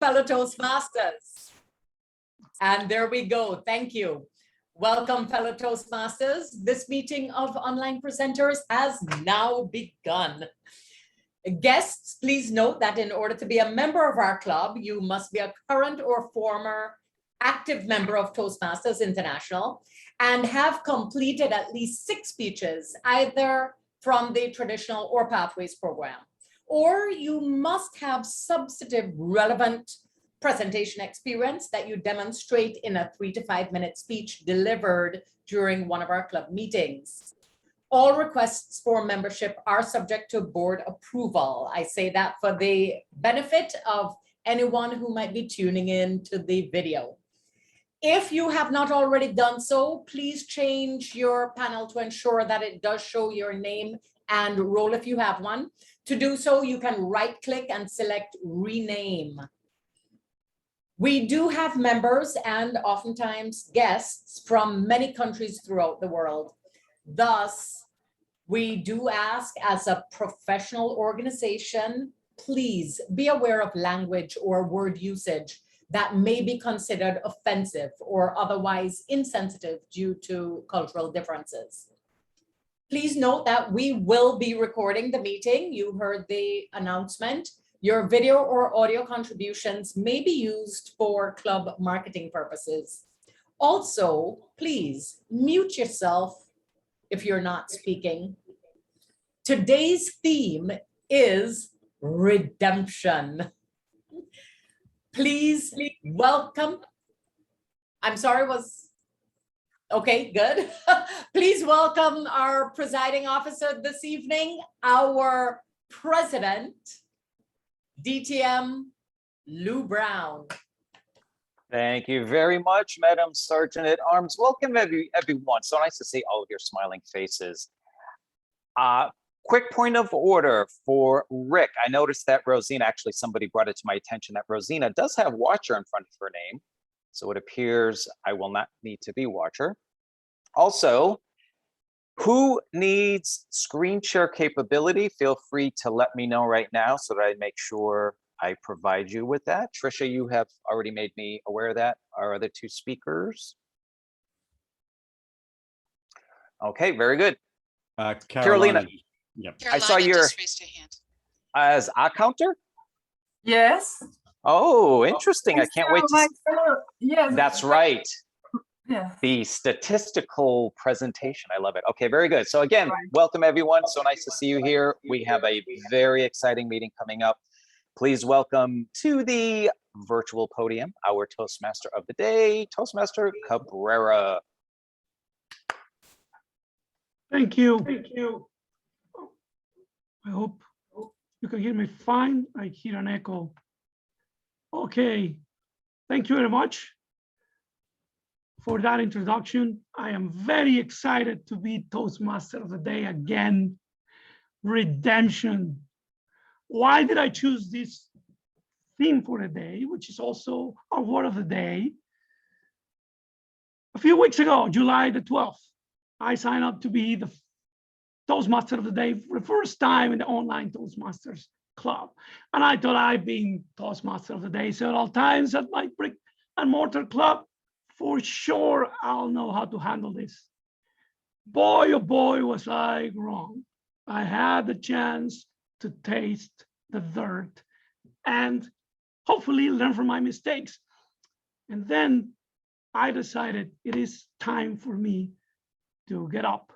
fellow Toastmasters. And there we go. Thank you. Welcome, fellow Toastmasters. This meeting of online presenters has now begun. Guests, please note that in order to be a member of our club, you must be a current or former active member of Toastmasters International and have completed at least 6 speeches, either from the traditional or Pathways program. Or you must have substantive relevant presentation experience that you demonstrate in a 3 to 5 minute speech delivered during one of our club meetings. All requests for membership are subject to board approval. I say that for the benefit of anyone who might be tuning in to the video. If you have not already done so, please change your panel to ensure that it does show your name and role if you have one. To do so, you can right-click and select Rename. We do have members and oftentimes guests from many countries throughout the world. Thus, we do ask, as a professional organization, please be aware of language or word usage that may be considered offensive or otherwise insensitive due to cultural differences. Please note that we will be recording the meeting. You heard the announcement. Your video or audio contributions may be used for club marketing purposes. Also, please mute yourself if you're not speaking. Today's theme is redemption. Please welcome. I'm sorry, okay, good. Please welcome our presiding officer this evening, our president, DTM Lou Brown. Thank you very much, Madam Sergeant at Arms. Welcome everyone. So nice to see all of your smiling faces. Quick point of order for Rick. I noticed that Rosina, actually somebody brought it to my attention that Rosina does have watcher in front of her name. So it appears I will not need to be watcher. Also, who needs screen share capability? Feel free to let me know right now so that I make sure I provide you with that. Tricia, you have already made me aware of that. Our other 2 speakers. Okay, very good. Carolina. Yep. I saw your just raised her hand. As a counter. Yes. Oh, interesting. I can't wait to yes. That's right. Yeah. The statistical presentation. I love it. Okay, very good. So again, welcome everyone. So nice to see you here. We have a very exciting meeting coming up. Please welcome to the virtual podium our Toastmaster of the day, Toastmaster Cabrera. Thank you. Thank you. I hope you can hear me fine. I hear an echo. Okay. Thank you very much for that introduction. I am very excited to be Toastmaster of the Day again. Redemption. Why did I choose this theme for the day, which is also our word of the day? A few weeks ago, July the 12th, I signed up to be the Toastmaster of the Day for the first time in the online Toastmasters club. And I thought I'd been Toastmaster of the Day several times at my brick and mortar club. For sure, I'll know how to handle this. Boy, oh boy, was I wrong. I had the chance to taste the dirt and hopefully learn from my mistakes. And then I decided it is time for me to get up,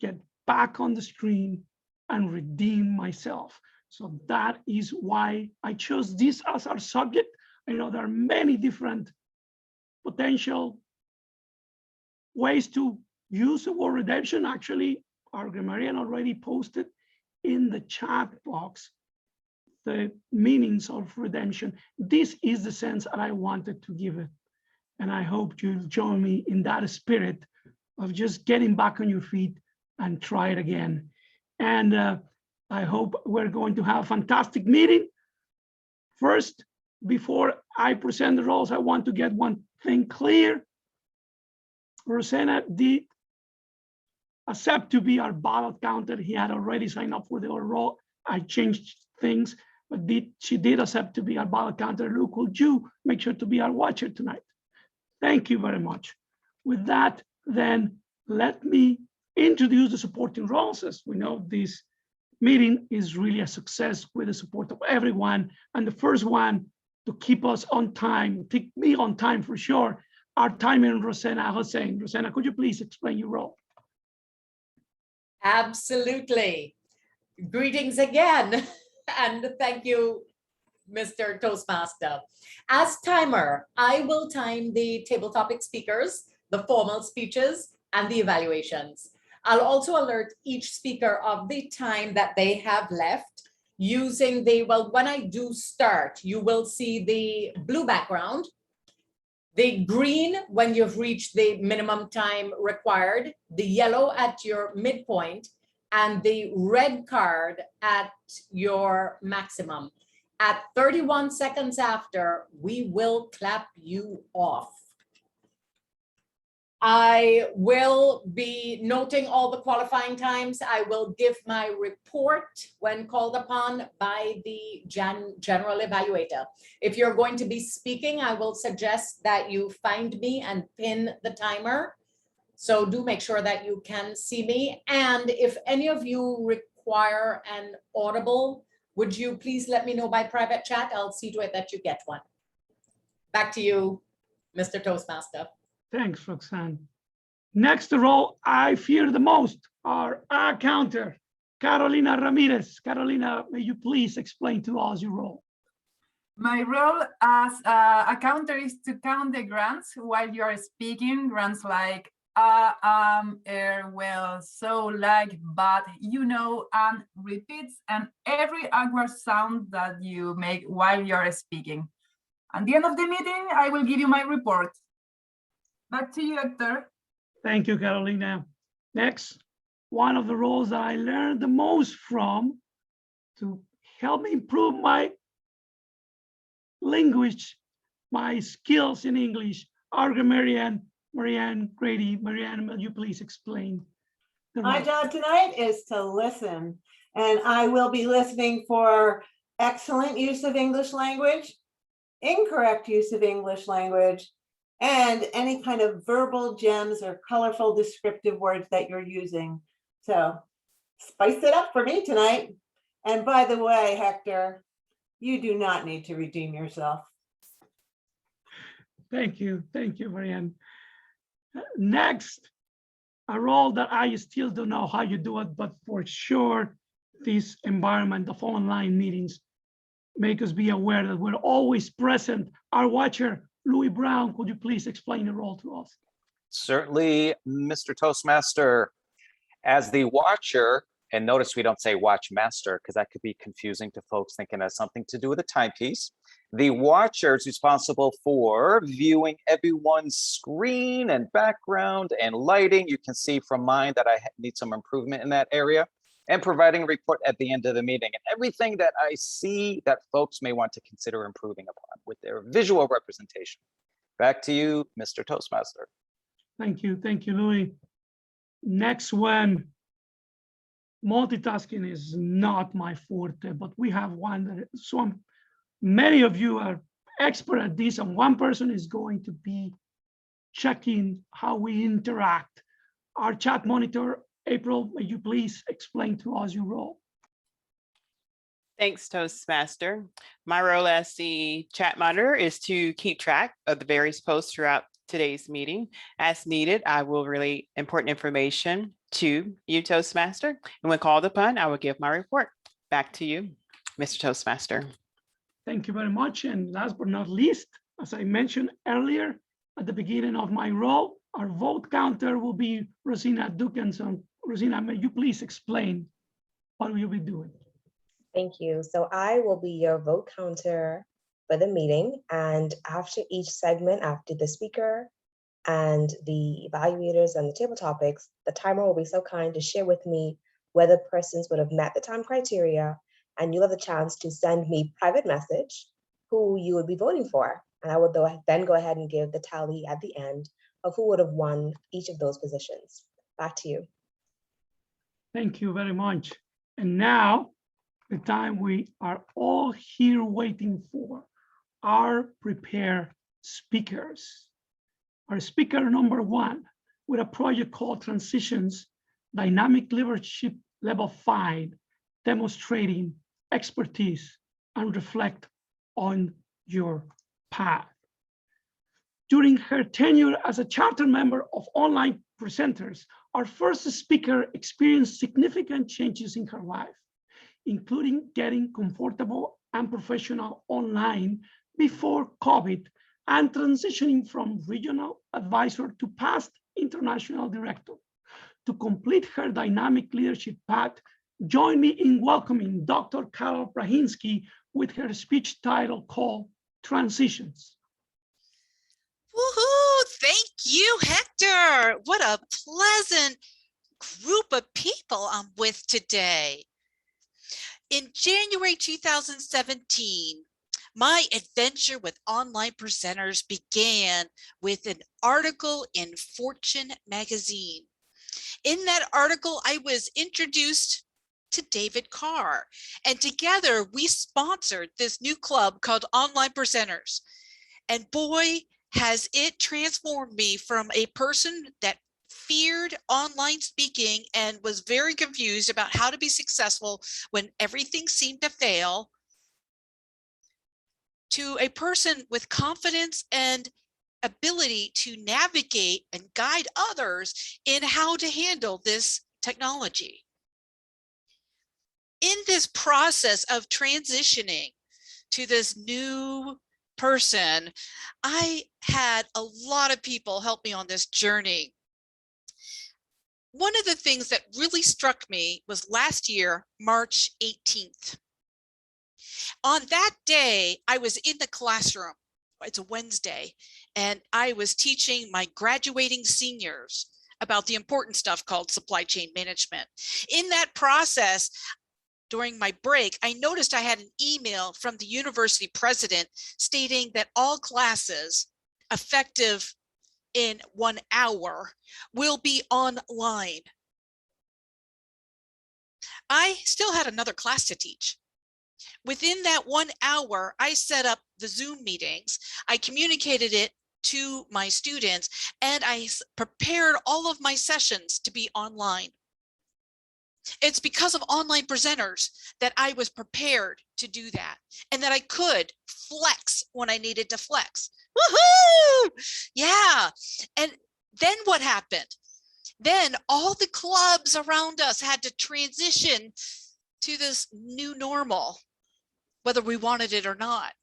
get back on the screen and redeem myself. So that is why I chose this as our subject. I know there are many different potential ways to use the word redemption. Actually, our grammarian already posted in the chat box the meanings of redemption. This is the sense that I wanted to give it. And I hope you'll join me in that spirit of just getting back on your feet and try it again. And I hope we're going to have a fantastic meeting. First, before I present the roles, I want to get one thing clear. Rosanna did accept to be our ballot counter. He had already signed up for the other role. I changed things, but she did accept to be our ballot counter. Luke, would you make sure to be our watcher tonight? Thank you very much. With that, then let me introduce the supporting roles. As we know, this meeting is really a success with the support of everyone. And the first one to keep us on time, keep me on time for sure, our timer, Rosanna Hussein. Rosanna, could you please explain your role? Absolutely. Greetings again, and thank you, Mr. Toastmaster. As timer, I will time the table topic speakers, the formal speeches, and the evaluations. I'll also alert each speaker of the time that they have left using the, well, when I do start, you will see the blue background, the green when you've reached the minimum time required, the yellow at your midpoint, and the red card at your maximum. At 31 seconds after, we will clap you off. I will be noting all the qualifying times. I will give my report when called upon by the general evaluator. If you're going to be speaking, I will suggest that you find me and pin the timer. So do make sure that you can see me. And if any of you require an audible, would you please let me know by private chat? I'll see to it that you get one. Back to you, Mr. Toastmaster. Thanks, Roxanne. Next role I fear the most, our counter, Carolina Ramirez. Carolina, may you please explain to us your role? My role as a counter is to count the grunts while you are speaking. Grunts like well, so, like, but, you know, and repeats, and every awkward sound that you make while you're speaking. At the end of the meeting, I will give you my report. Back to you, Hector. Thank you, Carolina. Next, one of the roles that I learned the most from to help me improve my language, my skills in English, are Marianne Grady. Marianne, will you please explain? My job tonight is to listen, and I will be listening for excellent use of English language, incorrect use of English language, and any kind of verbal gems or colorful descriptive words that you're using. So spice it up for me tonight. And by the way, Hector, you do not need to redeem yourself. Thank you, Marianne. Next, a role that I still don't know how you do it, but for sure, this environment of online meetings make us be aware that we're always present. Our watcher, Louis Brown, could you please explain the role to us? Certainly, Mr. Toastmaster. As the watcher, and notice we don't say watch master because that could be confusing to folks thinking it has something to do with a timepiece. The watcher is responsible for viewing everyone's screen and background and lighting. You can see from mine that I need some improvement in that area, and providing a report at the end of the meeting, and everything that I see that folks may want to consider improving upon with their visual representation. Back to you, Mr. Toastmaster. Thank you, Louis. Next one, multitasking is not my forte, but we have one that many of you are expert at this, and one person is going to be checking how we interact. Our chat monitor, April, may you please explain to us your role? Thanks, Toastmaster. My role as the chat monitor is to keep track of the various posts throughout today's meeting. As needed, I will relay important information to you, Toastmaster, and when called upon, I will give my report. Back to you, Mr. Toastmaster. Thank you very much. And last but not least, as I mentioned earlier at the beginning of my role, our vote counter will be Rosina Dukinson. Rosina, may you please explain what we'll be doing? Thank you. So I will be your vote counter for the meeting. And after each segment, after the speaker and the evaluators and the table topics, the timer will be so kind to share with me whether persons would have met the time criteria, and you'll have the chance to send me private message who you would be voting for. And I would then go ahead and give the tally at the end of who would have won each of those positions. Back to you. Thank you very much. And now, the time we are all here waiting for, our prepared speakers. Our speaker number one, with a project called Transitions, Dynamic Leadership Level 5, demonstrating expertise and reflect on your path. During her tenure as a charter member of Online Presenters, our first speaker experienced significant changes in her life, including getting comfortable and professional online before COVID and transitioning from regional advisor to past international director. To complete her dynamic leadership path, join me in welcoming Dr. Carol Prahinski with her speech title called Transitions. Woohoo! Thank you, Hector. What a pleasant group of people I'm with today. In January 2017, my adventure with online presenters began with an article in Fortune magazine. In that article, I was introduced to David Carr, and together we sponsored this new club called Online Presenters. And boy, has it transformed me from a person that feared online speaking and was very confused about how to be successful when everything seemed to fail, to a person with confidence and ability to navigate and guide others in how to handle this technology. In this process of transitioning to this new person, I had a lot of people help me on this journey. One of the things that really struck me was last year, March 18th. On that day, I was in the classroom. It's a Wednesday, and I was teaching my graduating seniors about the important stuff called supply chain management. In that process, during my break, I noticed I had an email from the university president stating that all classes effective in 1 hour will be online. I still had another class to teach. Within that 1 hour, I set up the Zoom meetings. I communicated it to my students, and I prepared all of my sessions to be online. It's because of online presenters that I was prepared to do that, and that I could flex when I needed to flex. Woohoo! Yeah. And then what happened? Then all the clubs around us had to transition to this new normal, whether we wanted it or not.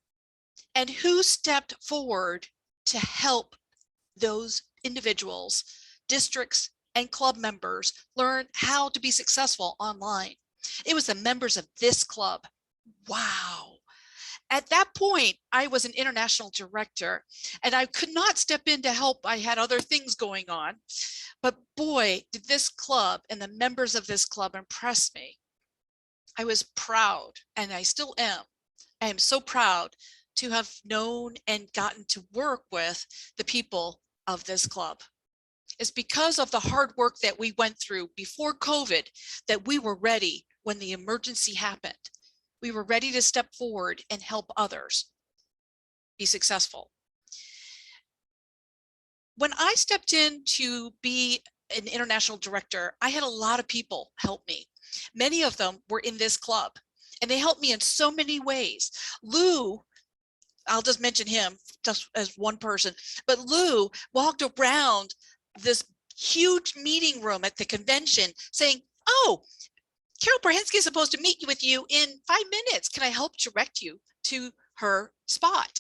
And who stepped forward to help those individuals, districts, and club members learn how to be successful online? It was the members of this club. Wow. At that point, I was an international director, and I could not step in to help. I had other things going on. But boy, did this club and the members of this club impress me. I was proud, and I still am. I am so proud to have known and gotten to work with the people of this club. It's because of the hard work that we went through before COVID that we were ready when the emergency happened. We were ready to step forward and help others be successful. When I stepped in to be an international director, I had a lot of people help me. Many of them were in this club, and they helped me in so many ways. Lou, I'll just mention him just as one person, but Lou walked around this huge meeting room at the convention saying, "Oh, Carol Prahinski is supposed to meet with you in 5 minutes. Can I help direct you to her spot?"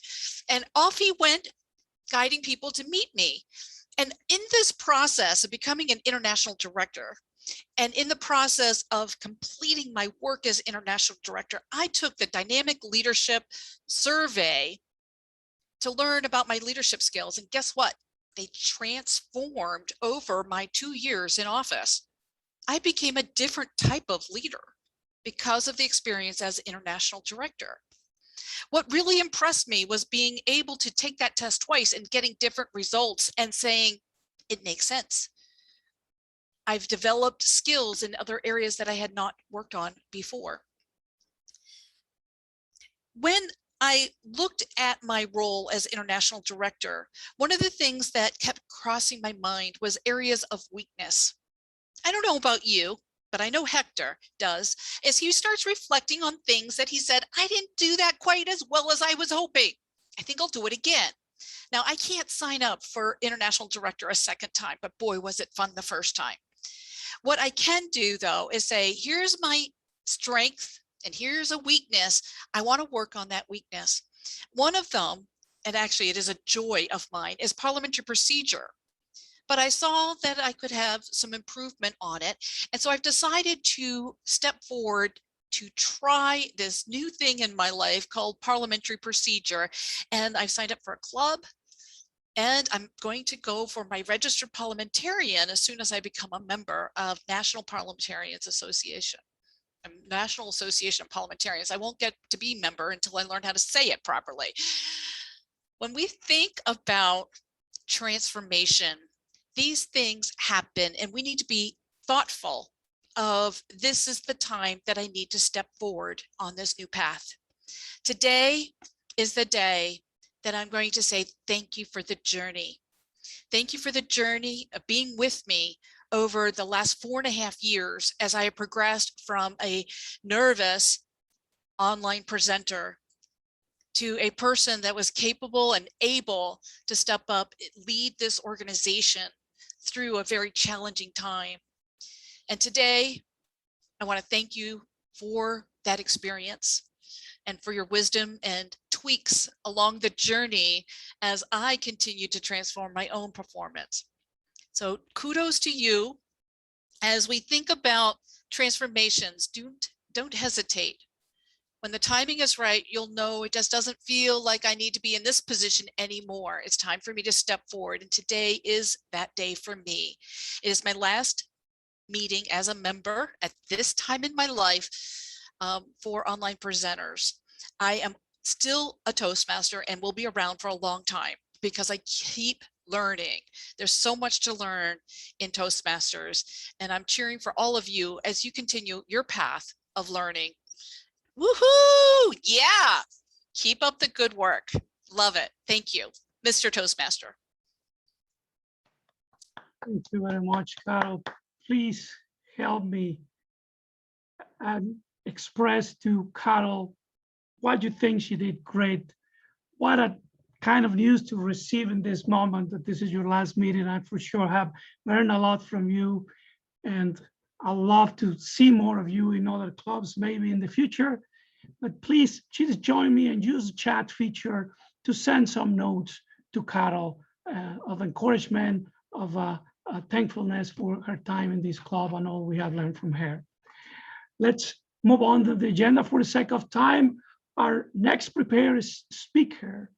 And off he went, guiding people to meet me. And in this process of becoming an international director, and in the process of completing my work as international director, I took the dynamic leadership survey to learn about my leadership skills. And guess what? They transformed over my 2 years in office. I became a different type of leader because of the experience as international director. What really impressed me was being able to take that test twice and getting different results and saying, it makes sense. I've developed skills in other areas that I had not worked on before. when I looked at my role as international director, one of the things that kept crossing my mind was areas of weakness. I don't know about you, but I know Hector does, as he starts reflecting on things that he said, I didn't do that quite as well as I was hoping. I think I'll do it again. Now, I can't sign up for international director a second time, but boy, was it fun the first time. What I can do, though, is say, here's my strength and here's a weakness. I want to work on that weakness. One of them, and actually it is a joy of mine, is parliamentary procedure. But I saw that I could have some improvement on it. And so I've decided to step forward to try this new thing in my life called parliamentary procedure. And I've signed up for a club. And I'm going to go for my registered parliamentarian as soon as I become a member of National Parliamentarians Association. National Association of Parliamentarians. I won't get to be member until I learn how to say it properly. When we think about transformation, these things happen and we need to be thoughtful of this is the time that I need to step forward on this new path. Today is the day that I'm going to say thank you for the journey. Thank you for the journey of being with me over the last 4.5 years as I have progressed from a nervous online presenter to a person that was capable and able to step up, lead this organization through a very challenging time. And today, I want to thank you for that experience and for your wisdom and tweaks along the journey as I continue to transform my own performance. So kudos to you. As we think about transformations, don't hesitate. When the timing is right, you'll know it just doesn't feel like I need to be in this position anymore. It's time for me to step forward. And today is that day for me. It is my last meeting as a member at this time in my life for online presenters. I am still a Toastmaster and will be around for a long time because I keep learning. There's so much to learn in Toastmasters, and I'm cheering for all of you as you continue your path of learning. Woohoo! Yeah, keep up the good work. Love it. Thank you, Mr. Toastmaster. Thank you very much, Carol. Please help me and express to Carol what you think she did great. What a kind of news to receive in this moment that this is your last meeting. I for sure have learned a lot from you, and I'd love to see more of you in other clubs maybe in the future. But please just join me and use the chat feature to send some notes to Carol of encouragement, of thankfulness for her time in this club and all we have learned from her. Let's move on to the agenda for the sake of time. Our next prepared speaker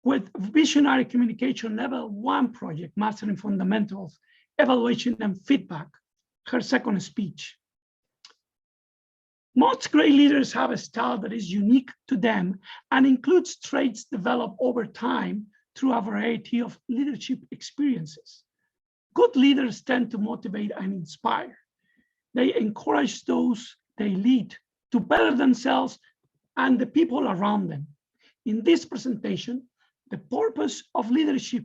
with Visionary Communication Level 1 project, Mastering Fundamentals, Evaluation and Feedback, her second speech. Most great leaders have a style that is unique to them and includes traits developed over time through a variety of leadership experiences. Good leaders tend to motivate and inspire. They encourage those they lead to better themselves and the people around them. In this presentation, the purpose of leadership,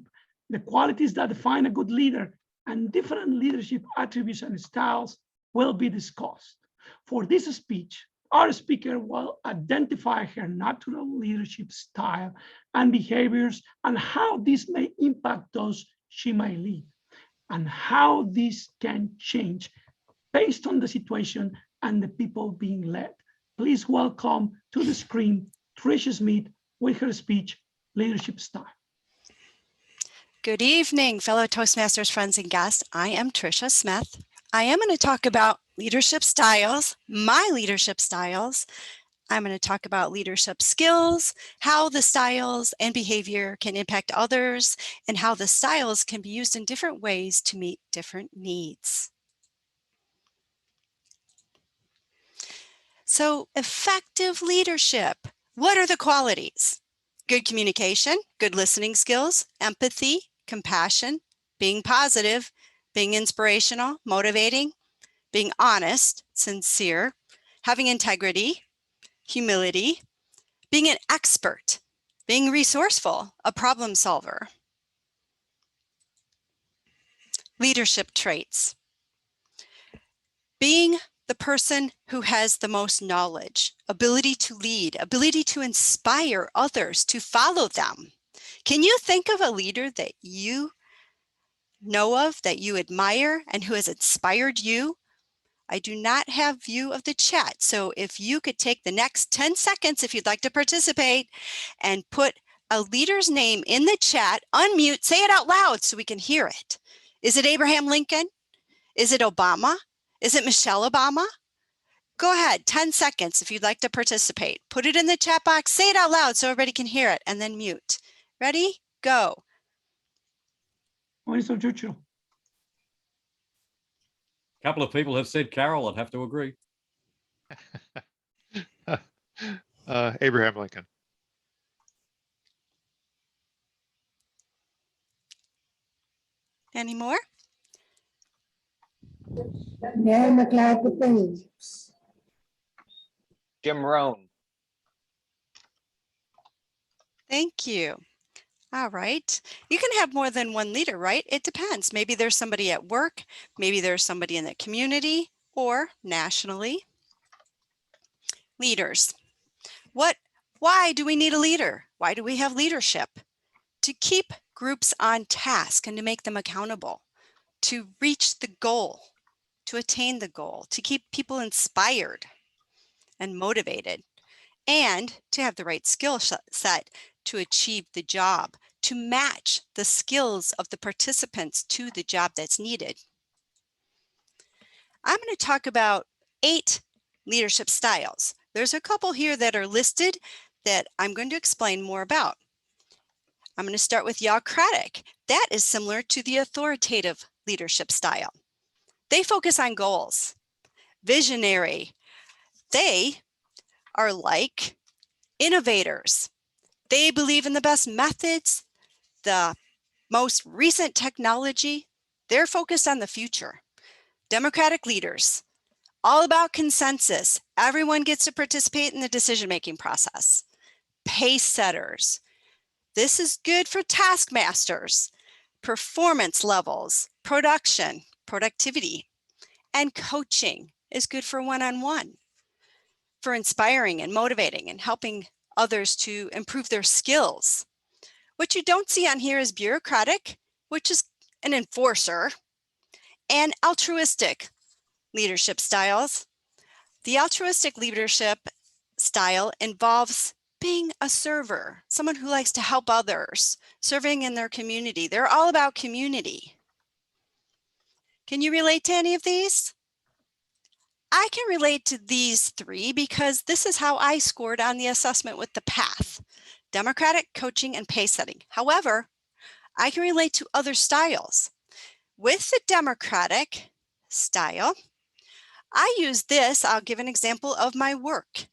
the qualities that define a good leader, and different leadership attributes and styles will be discussed. For this speech, our speaker will identify her natural leadership style and behaviors and how this may impact those she may lead, and how this can change based on the situation and the people being led. Please welcome to the screen Tricia Smith with her speech, Leadership Style. Good evening, fellow Toastmasters friends and guests. I am Tricia Smith. I am going to talk about leadership styles, my leadership styles. I'm going to talk about leadership skills, how the styles and behavior can impact others, and how the styles can be used in different ways to meet different needs. So, effective leadership. What are the qualities? Good communication, good listening skills, empathy, compassion, being positive, being inspirational, motivating, being honest, sincere, having integrity, humility, being an expert, being resourceful, a problem solver. Leadership traits. Being the person who has the most knowledge, ability to lead, ability to inspire others to follow them. Can you think of a leader that you know of, that you admire, and who has inspired you? I do not have view of the chat, so if you could take the next 10 seconds, if you'd like to participate, and put a leader's name in the chat, unmute, say it out loud so we can hear it. Is it Abraham Lincoln? Is it Obama? Is it Michelle Obama? Go ahead, 10 seconds if you'd like to participate. Put it in the chat box, say it out loud so everybody can hear it, and then mute. Ready? Go. Winston Churchill. A couple of people have said Carol. I'd have to agree. Abraham Lincoln. Any more? Jim Rohn. Thank you. All right. You can have more than one leader, right? It depends. Maybe there's somebody at work, maybe there's somebody in the community or nationally. Leaders. Why do we need a leader? Why do we have leadership? To keep groups on task and to make them accountable, to reach the goal, to attain the goal, to keep people inspired and motivated, and to have the right skill set to achieve the job, to match the skills of the participants to the job that's needed. I'm going to talk about 8 leadership styles. There's a couple here that are listed that I'm going to explain more about. I'm going to start with Theocratic. That is similar to the authoritative leadership style. They focus on goals. Visionary. They are like innovators. They believe in the best methods, the most recent technology. They're focused on the future. Democratic leaders, all about consensus. Everyone gets to participate in the decision-making process. Pace setters. This is good for taskmasters, performance levels, production, productivity, and coaching is good for one-on-one, for inspiring and motivating and helping others to improve their skills. What you don't see on here is bureaucratic, which is an enforcer, and altruistic leadership styles. The altruistic leadership style involves being a server, someone who likes to help others, serving in their community. They're all about community. Can you relate to any of these? I can relate to these 3 because this is how I scored on the assessment with the PATH, democratic, coaching, and pace setting. However, I can relate to other styles. With the democratic style, I use this. I'll give an example of my work.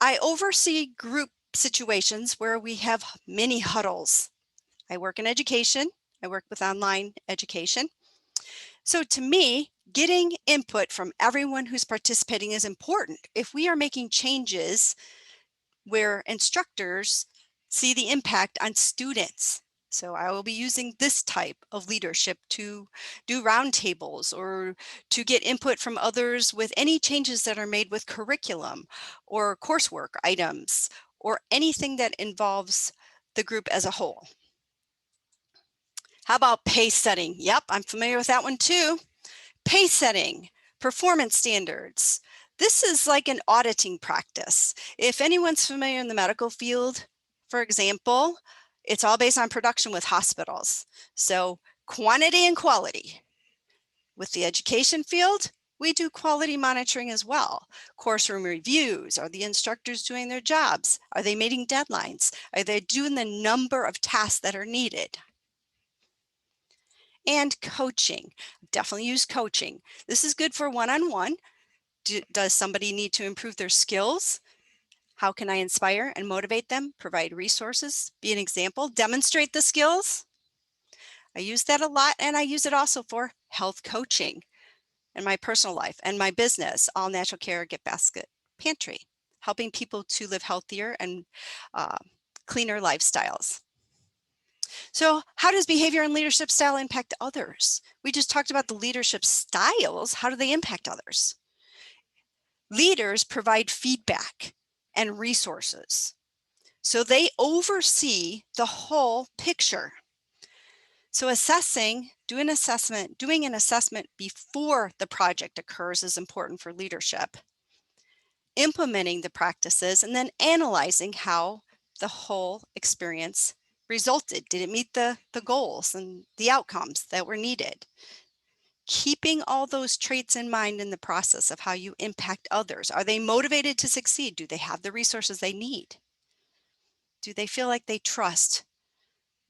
I oversee group situations where we have mini huddles. I work in education. I work with online education. So to me, getting input from everyone who's participating is important. If we are making changes where instructors see the impact on students. So I will be using this type of leadership to do roundtables or to get input from others with any changes that are made with curriculum or coursework items or anything that involves the group as a whole. How about pace setting? Yep, I'm familiar with that one too. Pace setting, performance standards. This is like an auditing practice. If anyone's familiar in the medical field, for example, it's all based on production with hospitals. So quantity and quality. With the education field, we do quality monitoring as well. Course room reviews. Are the instructors doing their jobs? Are they meeting deadlines? Are they doing the number of tasks that are needed? And coaching. Definitely use coaching. This is good for one-on-one. Does somebody need to improve their skills? How can I inspire and motivate them? Provide resources, be an example, demonstrate the skills. I use that a lot, and I use it also for health coaching. in my personal life and my business, All Natural Care Gift Basket Pantry, helping people to live healthier and cleaner lifestyles. So how does behavior and leadership style impact others? We just talked about the leadership styles. How do they impact others? Leaders provide feedback and resources. So they oversee the whole picture. So doing an assessment before the project occurs is important for leadership. Implementing the practices and then analyzing how the whole experience resulted. Did it meet the goals and the outcomes that were needed? Keeping all those traits in mind in the process of how you impact others. Are they motivated to succeed? Do they have the resources they need? Do they feel like they trust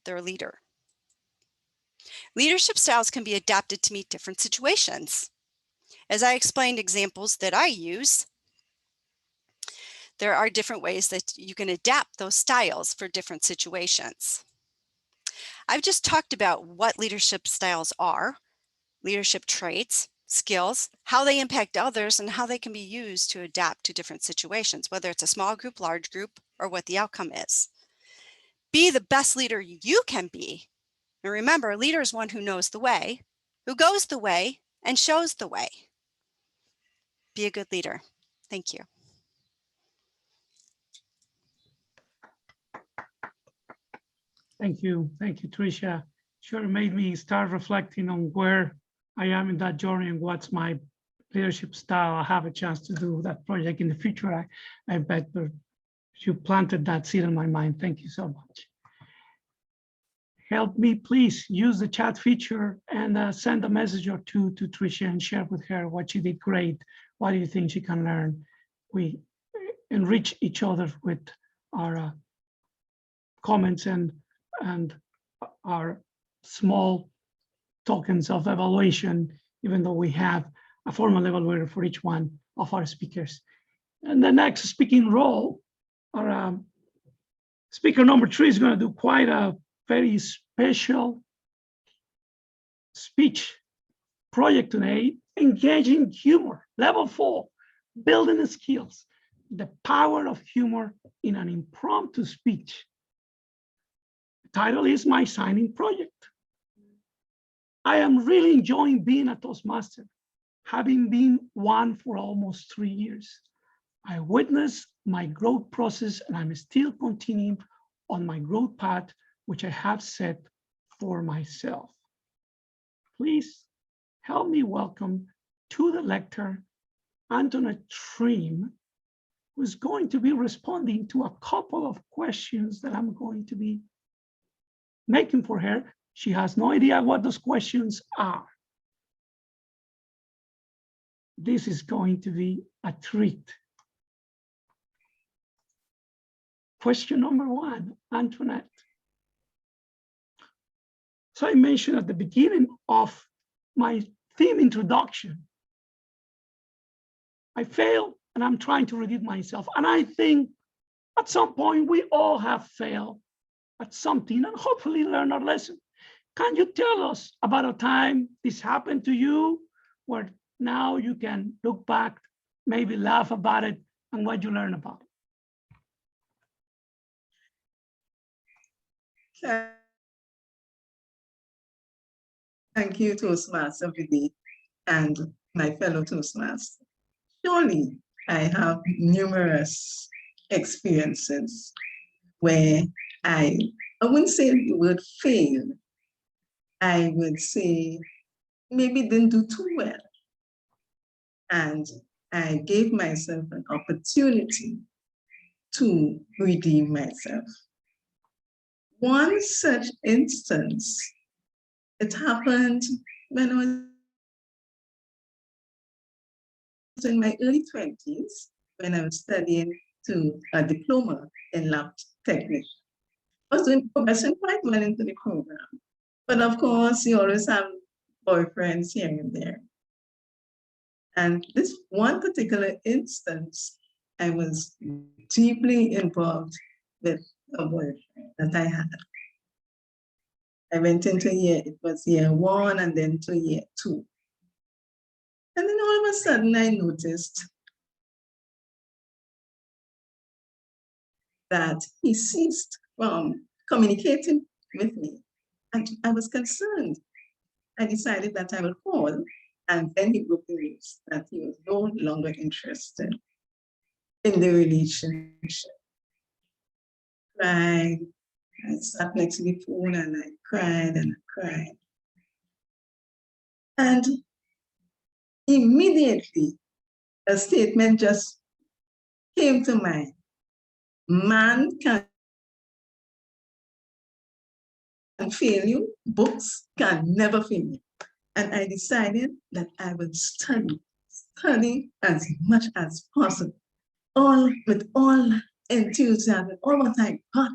their leader? Leadership styles can be adapted to meet different situations. As I explained examples that I use, there are different ways that you can adapt those styles for different situations. I've just talked about what leadership styles are, leadership traits, skills, how they impact others, and how they can be used to adapt to different situations, whether it's a small group, large group, or what the outcome is. Be the best leader you can be. And remember, a leader is one who knows the way, who goes the way, and shows the way. Be a good leader. Thank you. Thank you, Tricia. Sure made me start reflecting on where I am in that journey and what's my leadership style. I have a chance to do that project in the future, I bet, but you planted that seed in my mind. Thank you so much. Help me, please use the chat feature and send a message or two to Tricia and share with her what she did great. What do you think she can learn? We enrich each other with our comments and our small tokens of evaluation, even though we have a formal evaluator for each one of our speakers. And the next speaking role, our speaker number 3 is going to do quite a very special speech project today, engaging humor, level 4, building skills, the power of humor in an impromptu speech. The title is My Signing Project. I am really enjoying being a Toastmaster, having been one for almost 3 years. I witnessed my growth process and I'm still continuing on my growth path, which I have set for myself. Please help me welcome to the lecture, Antoinette, who's going to be responding to a couple of questions that I'm going to be making for her. She has no idea what those questions are. This is going to be a treat. Question number 1, Antoinette. So I mentioned at the beginning of my theme introduction, I failed and I'm trying to redeem myself. And I think at some point we all have failed at something and hopefully learn our lesson. Can you tell us about a time this happened to you where now you can look back, maybe laugh about it and what you learned about it? Thank you, Toastmaster Vidi, and my fellow Toastmasters. Surely I have numerous experiences where I wouldn't say the word fail. I would say maybe didn't do too well. And I gave myself an opportunity to redeem myself. One such instance, it happened when I was in my early 20s, when I was studying to a diploma in lab technique. I was progressing quite well into the program. But of course, you always have boyfriends here and there. And this one particular instance, I was deeply involved with a boyfriend that I had. I went into it was year 1 and then to year 2. And then all of a sudden I noticed that he ceased from communicating with me. And I was concerned. I decided that I would call, and then he broke the news that he was no longer interested in the relationship. Cried. I sat next to the phone and I cried and I cried. And immediately a statement just came to mind. Man can fail you, books can never fail you. And I decided that I would study as much as possible, with all enthusiasm, all what I got.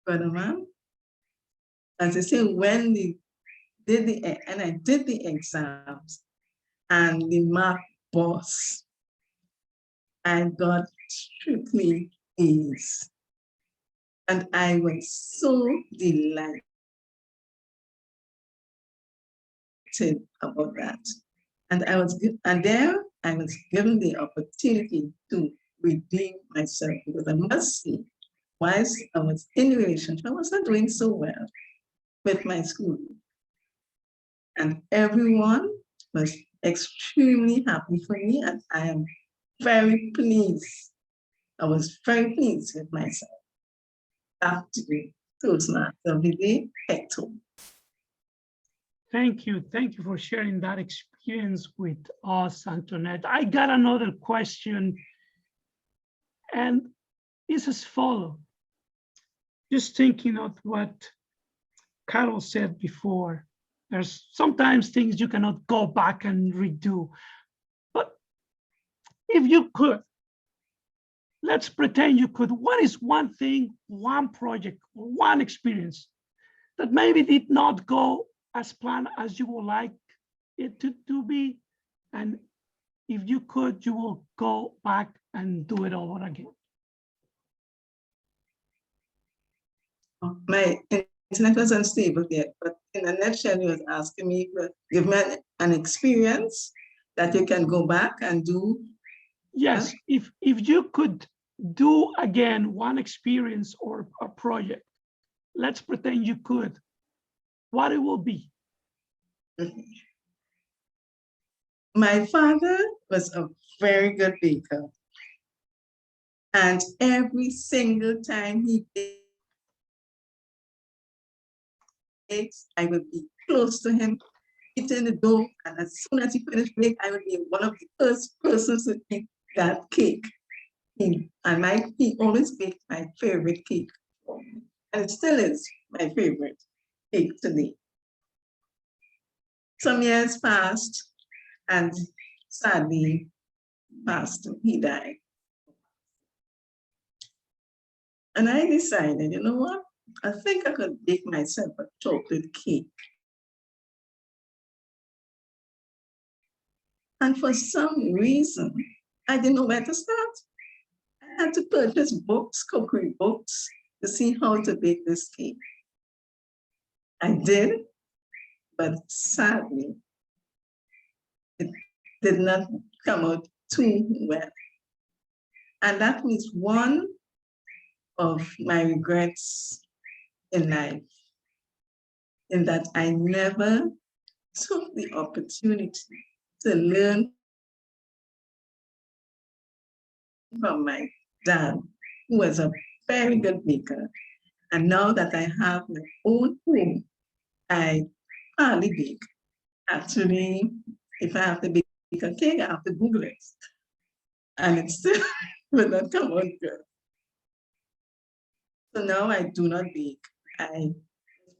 Brother man, as I say, when I did the exams and the math boss, I got strictly A's. And I was so delighted about that. And there I was given the opportunity to redeem myself, because I must say, whilst I was in a relationship, I wasn't doing so well with my school. And everyone was extremely happy for me, and I am very pleased. I was very pleased with myself. Back to the Toastmaster of the day, Hector. Thank you. Thank you for sharing that experience with us, Antoinette. I got another question, and it's as follows. Just thinking of what Carol said before, there's sometimes things you cannot go back and redo. But if you could, let's pretend you could, what is one thing, one project, or one experience that maybe did not go as planned as you would like it to be? And if you could, you will go back and do it over again. My internet was unstable yet, but in a nutshell, you was asking me to give me an experience that you can go back and do. Yes, huh? If you could do again one experience or a project, let's pretend you could, what it will be. My father was a very good baker. And every single time he bakes, I would be close to him, eating the dough, and as soon as he finished baking, I would be one of the first persons to eat that cake. He always baked my favorite cake for me, and it still is my favorite cake today. Some years passed, and sadly passed. He died. And I decided, you know what? I think I could bake myself a chocolate cake. And for some reason, I didn't know where to start. I had to purchase books, cookery books, to see how to bake this cake. I did, but sadly, it did not come out too well. And that was one of my regrets in life, in that I never took the opportunity to learn from my dad, who was a very good baker. And now that I have my own home, I hardly bake. Actually, if I have to bake a cake, I have to Google it. And it still will not come out good. So now I do not bake. I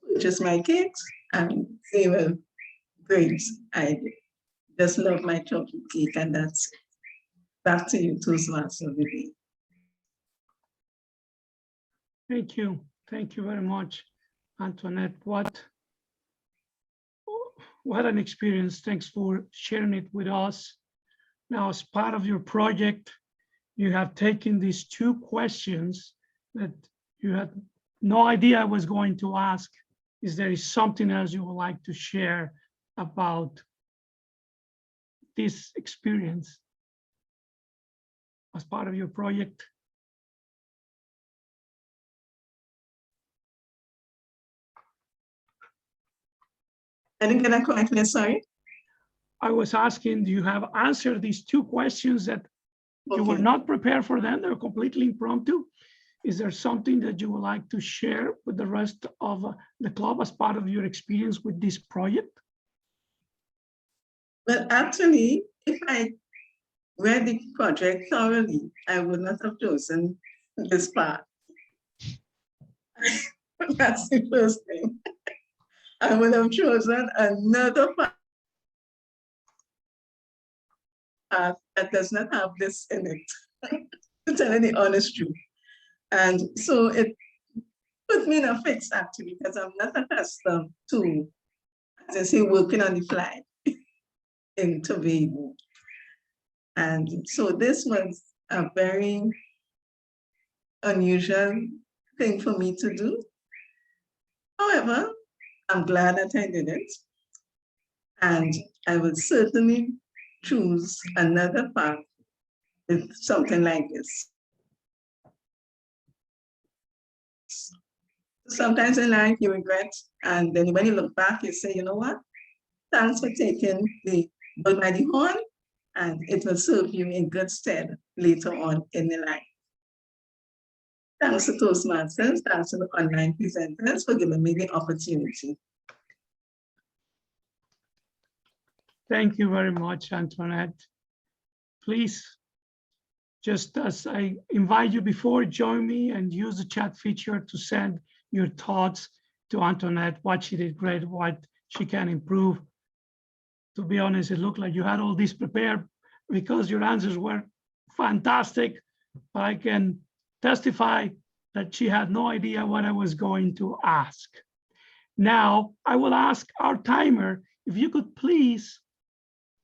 purchase my cakes and they were great. I just love my chocolate cake, and that's it. Back to you, Toastmaster of the day. Thank you. Thank you very much, Antoinette. What an experience. Thanks for sharing it with us. Now, as part of your project, you have taken these two questions that you had no idea I was going to ask. Is there something else you would like to share about this experience as part of your project? I didn't get that correctly, sorry. I was asking, do you have answered these two questions that you were Okay. not prepared for them? They're completely impromptu. Is there something that you would like to share with the rest of the club as part of your experience with this project? Well, actually, if I read the project thoroughly, I would not have chosen this part. That's the first thing. I would have chosen another part that does not have this in it, to tell you the honest truth. And so it put me in a fix, actually, because I'm not accustomed to, as I say, working on the fly, intervening. And so this was a very unusual thing for me to do. However, I'm glad that I did it. And I will certainly choose another path with something like this. Sometimes in life you regret, and then when you look back, you say, you know what? Thanks for taking the bull by the horn, and it will serve you in good stead later on in the life. Thanks to Toastmasters, thanks to the online presenters for giving me the opportunity. Thank you very much, Antoinette. Please, just as I invite you before, join me and use the chat feature to send your thoughts to Antoinette, what she did great, what she can improve. To be honest, it looked like you had all this prepared because your answers were fantastic, but I can testify that she had no idea what I was going to ask. Now, I will ask our timer, if you could please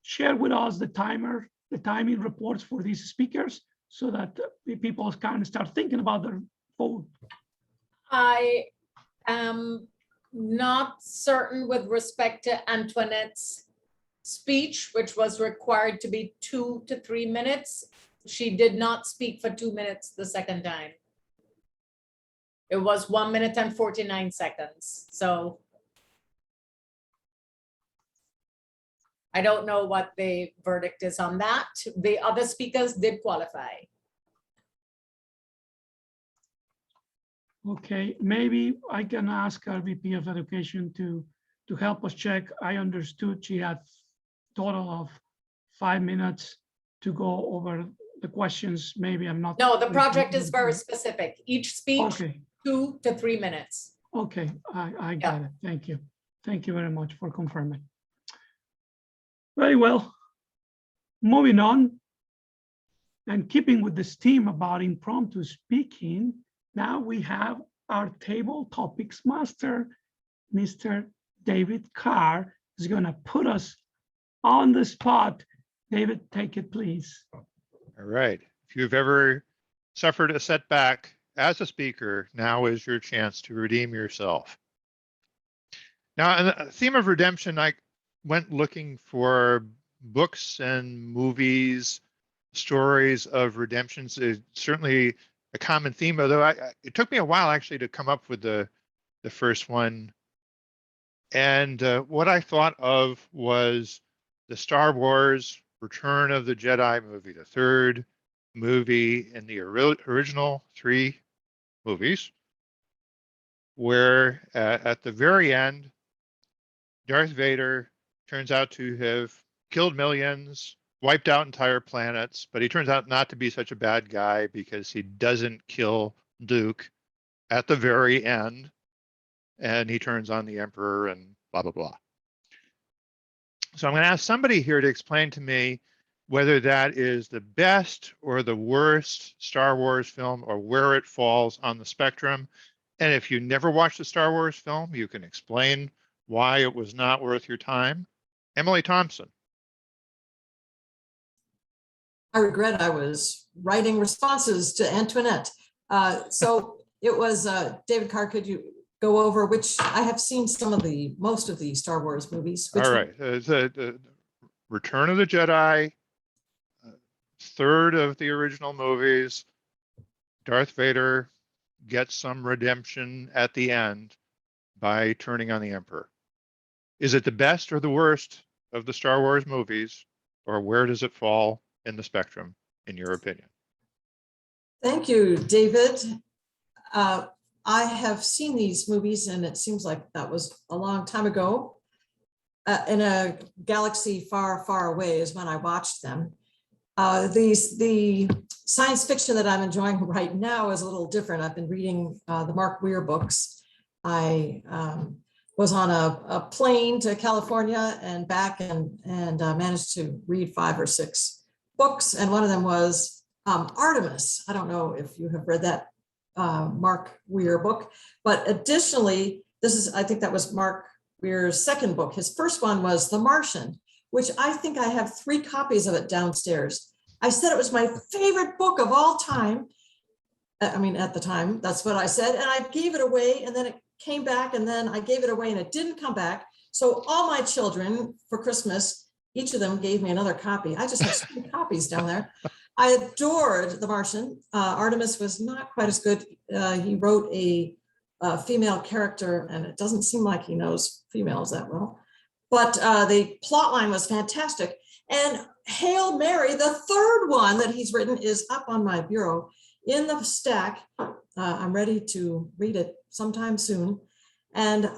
share with us the timing reports for these speakers so that people can start thinking about their vote. I am not certain with respect to Antoinette's speech, which was required to be 2 to 3 minutes. She did not speak for 2 minutes the second time. It was 1 minute and 49 seconds. So I don't know what the verdict is on that. The other speakers did qualify. Okay, maybe I can ask our VP of Education to help us check. I understood she had total of 5 minutes to go over the questions. Maybe I'm not. No, the project is very specific. Each speech, Okay. 2 to 3 minutes. Okay, I got it. Thank you. Thank you very much for confirming. Very well. Moving on and keeping with this theme about impromptu speaking, now we have our table topics master, Mr. David Carr, is going to put us on the spot. David, take it, please. All right. If you've ever suffered a setback as a speaker, now is your chance to redeem yourself. Now, in the theme of redemption, I went looking for books and movies, stories of redemptions. It's certainly a common theme, although it took me a while actually to come up with the first one. And what I thought of was the Star Wars Return of the Jedi movie, the third movie in the original 3 movies, where at the very end, Darth Vader turns out to have killed millions, wiped out entire planets, but he turns out not to be such a bad guy because he doesn't kill Luke at the very end, and he turns on the Emperor and blah, blah, blah. So I'm going to ask somebody here to explain to me whether that is the best or the worst Star Wars film or where it falls on the spectrum. And if you never watched a Star Wars film, you can explain why it was not worth your time. Emily Thompson. I regret I was writing responses to Antoinette. So it was, David Carr, could you go over which, I have seen most of the Star Wars movies. All right. The Return of the Jedi, third of the original movies, Darth Vader gets some redemption at the end by turning on the Emperor. Is it the best or the worst of the Star Wars movies, or where does it fall in the spectrum, in your opinion? Thank you, David. I have seen these movies, and it seems like that was a long time ago. In a galaxy far, far away is when I watched them. The science fiction that I'm enjoying right now is a little different. I've been reading the Mark Weir books. I was on a plane to California and back, and managed to read 5 or 6 books, and one of them was Artemis. I don't know if you have read that Mark Weir book, but additionally, I think that was Mark Weir's second book. His first one was The Martian, which I think I have 3 copies of it downstairs. I said it was my favorite book of all time. I mean, at the time, that's what I said, and I gave it away, and then it came back, and then I gave it away, and it didn't come back. So all my children for Christmas, each of them gave me another copy. I just have so many copies down there. I adored The Martian. Artemis was not quite as good. He wrote a female character, and it doesn't seem like he knows females that well. But the plot line was fantastic. And Hail Mary, the third one that he's written, is up on my bureau in the stack. I'm ready to read it sometime soon. And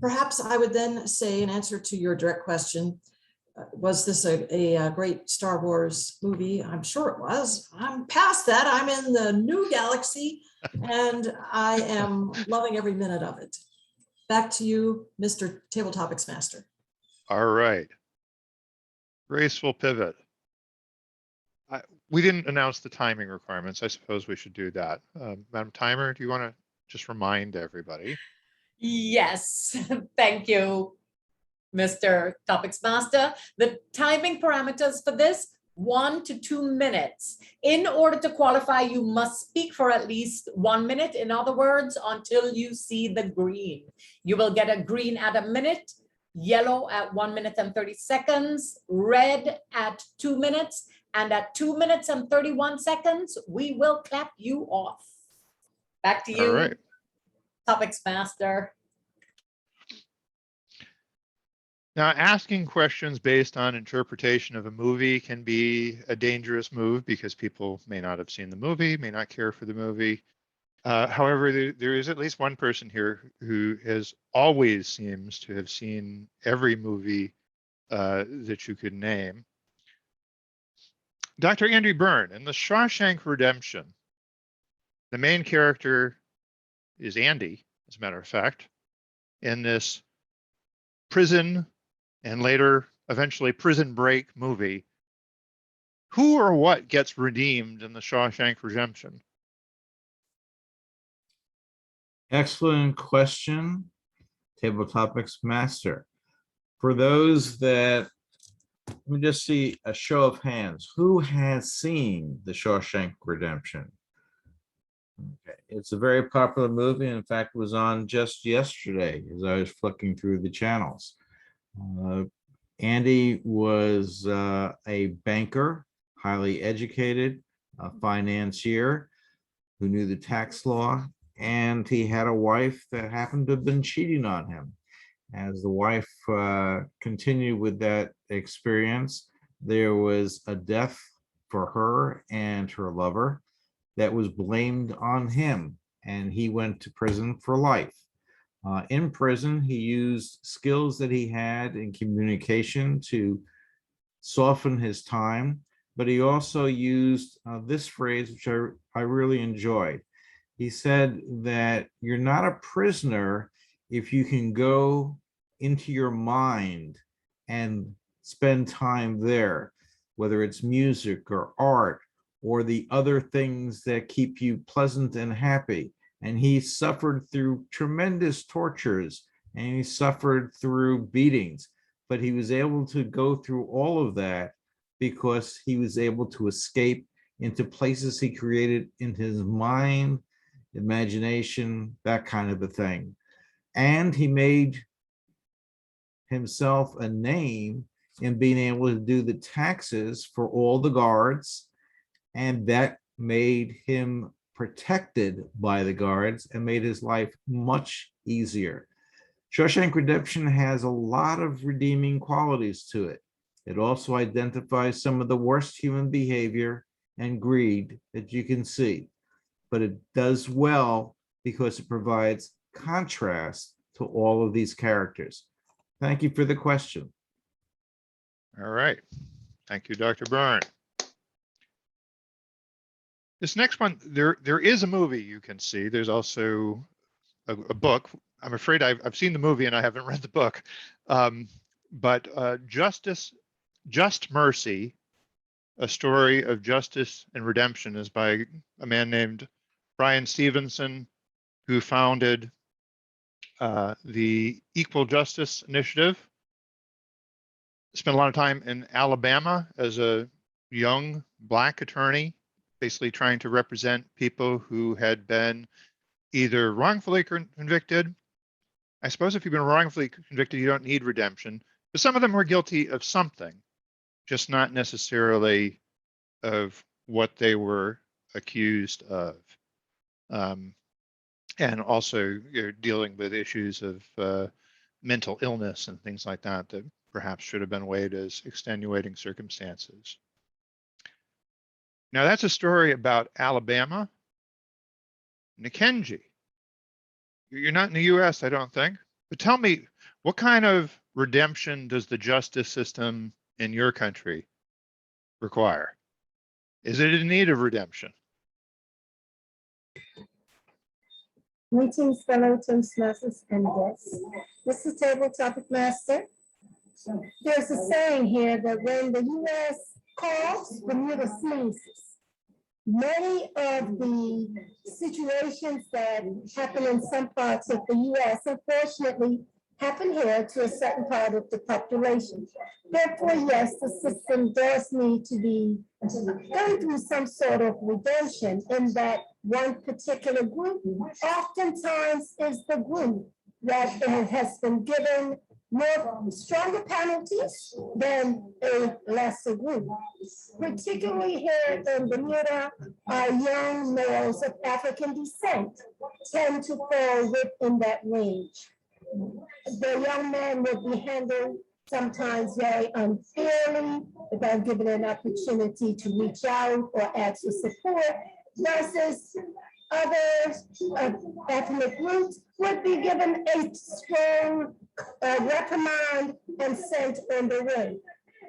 perhaps I would then say, in answer to your direct question, was this a great Star Wars movie? I'm sure it was. I'm past that. I'm in the new galaxy, and I am loving every minute of it. Back to you, Mr. Table Topics Master. All right. Graceful pivot. We didn't announce the timing requirements. I suppose we should do that. Madam Timer, do you want to just remind everybody? Yes, thank you, Mr. Topics Master. The timing parameters for this, 1 to 2 minutes. In order to qualify, you must speak for at least 1 minute. In other words, until you see the green. You will get a green at 1 minute, yellow at 1 minute and 30 seconds, red at 2 minutes, and at 2 minutes and 31 seconds, we will clap you off. Back to you, All right. Topics Master. Now, asking questions based on interpretation of a movie can be a dangerous move because people may not have seen the movie, may not care for the movie. However, there is at least one person here who has always seems to have seen every movie that you could name. Dr. Andy Byrne, in The Shawshank Redemption, the main character is Andy, as a matter of fact, in this prison and later eventually prison break movie. Who or what gets redeemed in The Shawshank Redemption? Excellent question, Table Topics Master. For those that, let me just see a show of hands. Who has seen The Shawshank Redemption? Okay. It's a very popular movie. In fact, it was on just yesterday as I was flicking through the channels. Andy was a banker, highly educated, a financier who knew the tax law, and he had a wife that happened to have been cheating on him. As the wife continued with that experience, there was a death for her and her lover that was blamed on him, and he went to prison for life. In prison, he used skills that he had in communication to soften his time, but he also used this phrase, which I really enjoyed. He said that you're not a prisoner if you can go into your mind and spend time there, whether it's music or art or the other things that keep you pleasant and happy. And he suffered through tremendous tortures, and he suffered through beatings, but he was able to go through all of that because he was able to escape into places he created in his mind, imagination, that kind of a thing. And he made himself a name in being able to do the taxes for all the guards. And that made him protected by the guards and made his life much easier. Shawshank Redemption has a lot of redeeming qualities to it. It also identifies some of the worst human behavior and greed that you can see, but it does well because it provides contrast to all of these characters. Thank you for the question. All right. Thank you, Dr. Byrne. This next one, there is a movie you can see. There's also a book. I'm afraid I've seen the movie and I haven't read the book. But Just Mercy, A Story of Justice and Redemption, is by a man named Brian Stevenson, who founded the Equal Justice Initiative. Spent a lot of time in Alabama as a young Black attorney, basically trying to represent people who had been either wrongfully convicted. I suppose if you've been wrongfully convicted, you don't need redemption, but some of them were guilty of something, just not necessarily of what they were accused of. And also dealing with issues of mental illness and things like that that perhaps should have been weighed as extenuating circumstances. Now that's a story about Alabama. Nikenji, you're not in the US, I don't think, but tell me, what kind of redemption does the justice system in your country require? Is it in need of redemption? Greetings, fellow Toastmasters and guests. This is Table Topic Master. There's a saying here that when the U.S. coughs, Bermuda sneezes. Many of the situations that happen in some parts of the U.S. unfortunately happen here to a certain part of the population. Therefore, yes, the system does need to be going through some sort of redemption in that one particular group oftentimes is the group that has been given more stronger penalties than a lesser group. Particularly here in Bermuda, our young males of African descent tend to fall within that range. The young man would be handled sometimes very unfairly without given an opportunity to reach out or ask for support, versus other ethnic groups would be given a strong reprimand and sent on the way.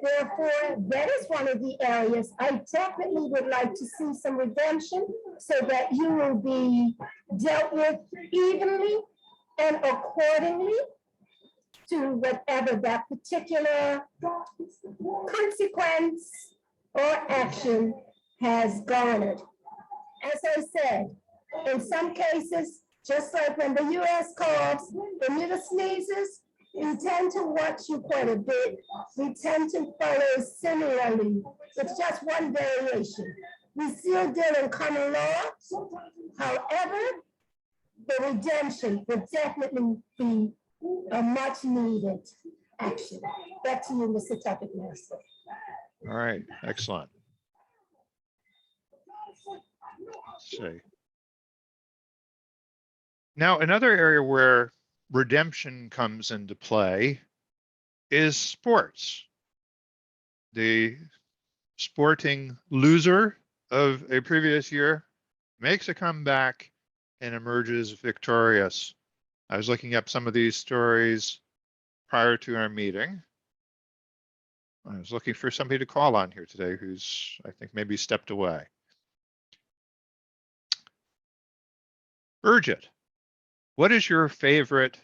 Therefore, that is one of the areas I definitely would like to see some redemption so that you will be dealt with evenly and accordingly to whatever that particular consequence or action has garnered. As I said, in some cases, just like when the U.S. coughs, Bermuda sneezes, we tend to watch you quite a bit. We tend to follow similarly. It's just one variation. We still deal in common law. However, the redemption would definitely be a much needed action. Back to you, Mr. Topic Master. All right, excellent. Let's see. Now, another area where redemption comes into play is sports. The sporting loser of a previous year makes a comeback and emerges victorious. I was looking up some of these stories prior to our meeting. I was looking for somebody to call on here today who's, I think, maybe stepped away. Bridget, what is your favorite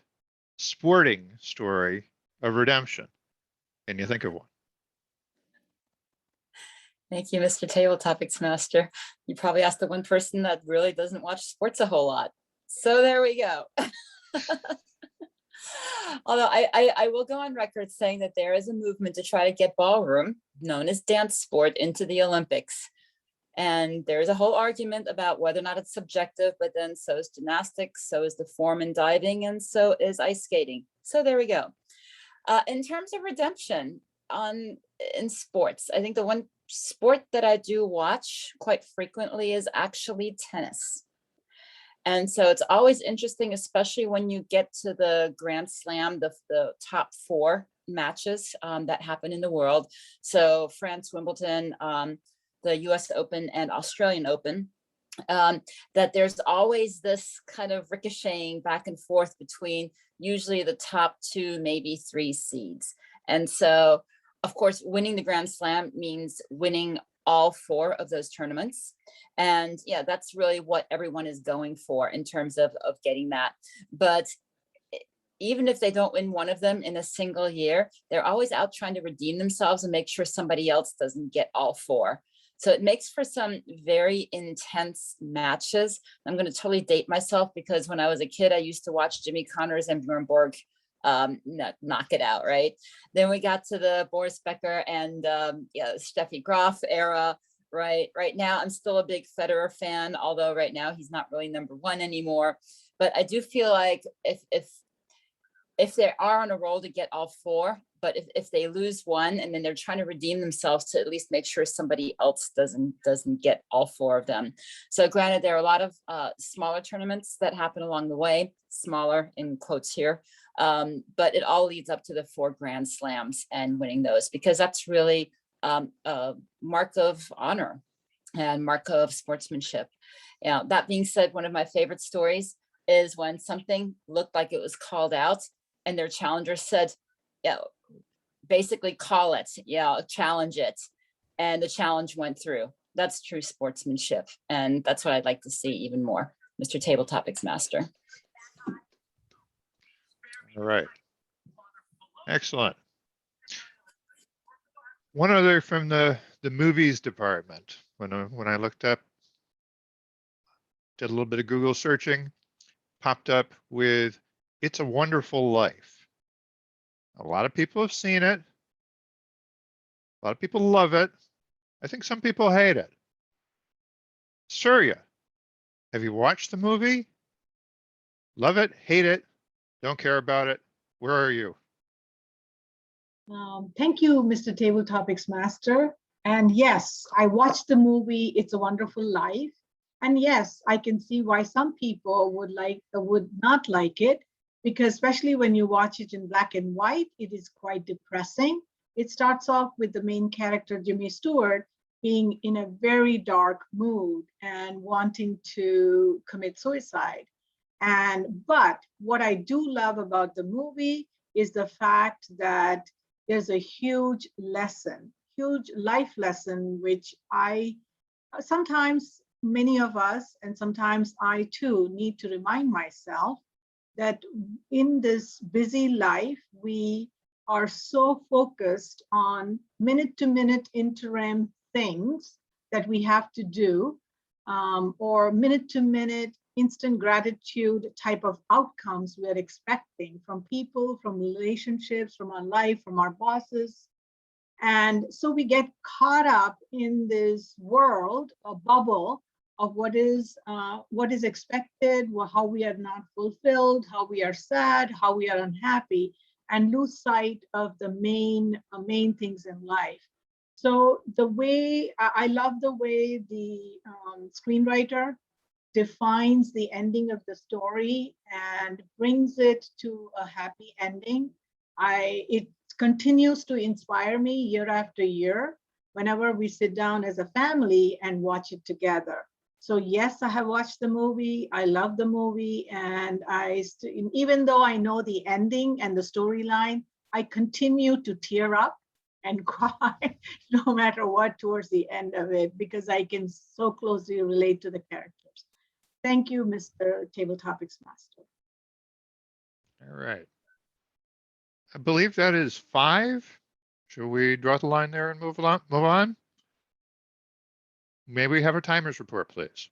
sporting story of redemption? Can you think of one? Thank you, Mr. Table Topics Master. You probably asked the one person that really doesn't watch sports a whole lot. So there we go. Although I will go on record saying that there is a movement to try to get ballroom, known as dance sport, into the Olympics. And there's a whole argument about whether or not it's subjective, but then so is gymnastics, so is the form in diving, and so is ice skating. So there we go. In terms of redemption, in sports. I think the one sport that I do watch quite frequently is actually tennis. And so it's always interesting, especially when you get to the Grand Slam, the top 4 matches that happen in the world. So France, Wimbledon, the US Open and Australian Open, that there's always this kind of ricocheting back and forth between usually the top 2, maybe 3 seeds. And so, of course, winning the Grand Slam means winning all 4 of those tournaments. And yeah, that's really what everyone is going for in terms of getting that. But even if they don't win one of them in a single year, they're always out trying to redeem themselves and make sure somebody else doesn't get all 4. So it makes for some very intense matches. I'm going to totally date myself because when I was a kid, I used to watch Jimmy Connors and Bjorn Borg knock it out, right? Then we got to the Boris Becker and Steffi Graf era, right? Right now, I'm still a big Federer fan, although right now he's not really #1 anymore. But I do feel like if they are on a roll to get all 4, but if they lose one and then they're trying to redeem themselves to at least make sure somebody else doesn't get all 4 of them. So granted, there are a lot of smaller tournaments that happen along the way, smaller in quotes here, but it all leads up to the 4 Grand Slams and winning those, because that's really a mark of honor and mark of sportsmanship. That being said, one of my favorite stories is when something looked like it was called out and their challenger said, basically call it, challenge it. And the challenge went through. That's true sportsmanship. And that's what I'd like to see even more, Mr. Table Topics Master. All right. Excellent. One other from the movies department. When I looked up, did a little bit of Google searching, popped up with It's a Wonderful Life. A lot of people have seen it. A lot of people love it. I think some people hate it. Surya, have you watched the movie? Love it, hate it, don't care about it. Where are you? Thank you, Mr. Table Topics Master. And yes, I watched the movie It's a Wonderful Life. And yes, I can see why some people would not like it, because especially when you watch it in black and white, it is quite depressing. It starts off with the main character, Jimmy Stewart, being in a very dark mood and wanting to commit suicide. But what I do love about the movie is the fact that there's a huge lesson, huge life lesson, which sometimes many of us, and sometimes I too, need to remind myself that in this busy life, we are so focused on minute-to-minute interim things that we have to do, or minute-to-minute instant gratitude type of outcomes we're expecting from people, from relationships, from our life, from our bosses. And so we get caught up in this world, a bubble of what is expected, how we are not fulfilled, how we are sad, how we are unhappy, and lose sight of the main things in life. So I love the way the screenwriter defines the ending of the story and brings it to a happy ending. It continues to inspire me year after year whenever we sit down as a family and watch it together. So yes, I have watched the movie. I love the movie, and even though I know the ending and the storyline, I continue to tear up and cry no matter what towards the end of it, because I can so closely relate to the characters. Thank you, Mr. Table Topics Master. All right. I believe that is 5. Shall we draw the line there and move on? May we have a timers report, please?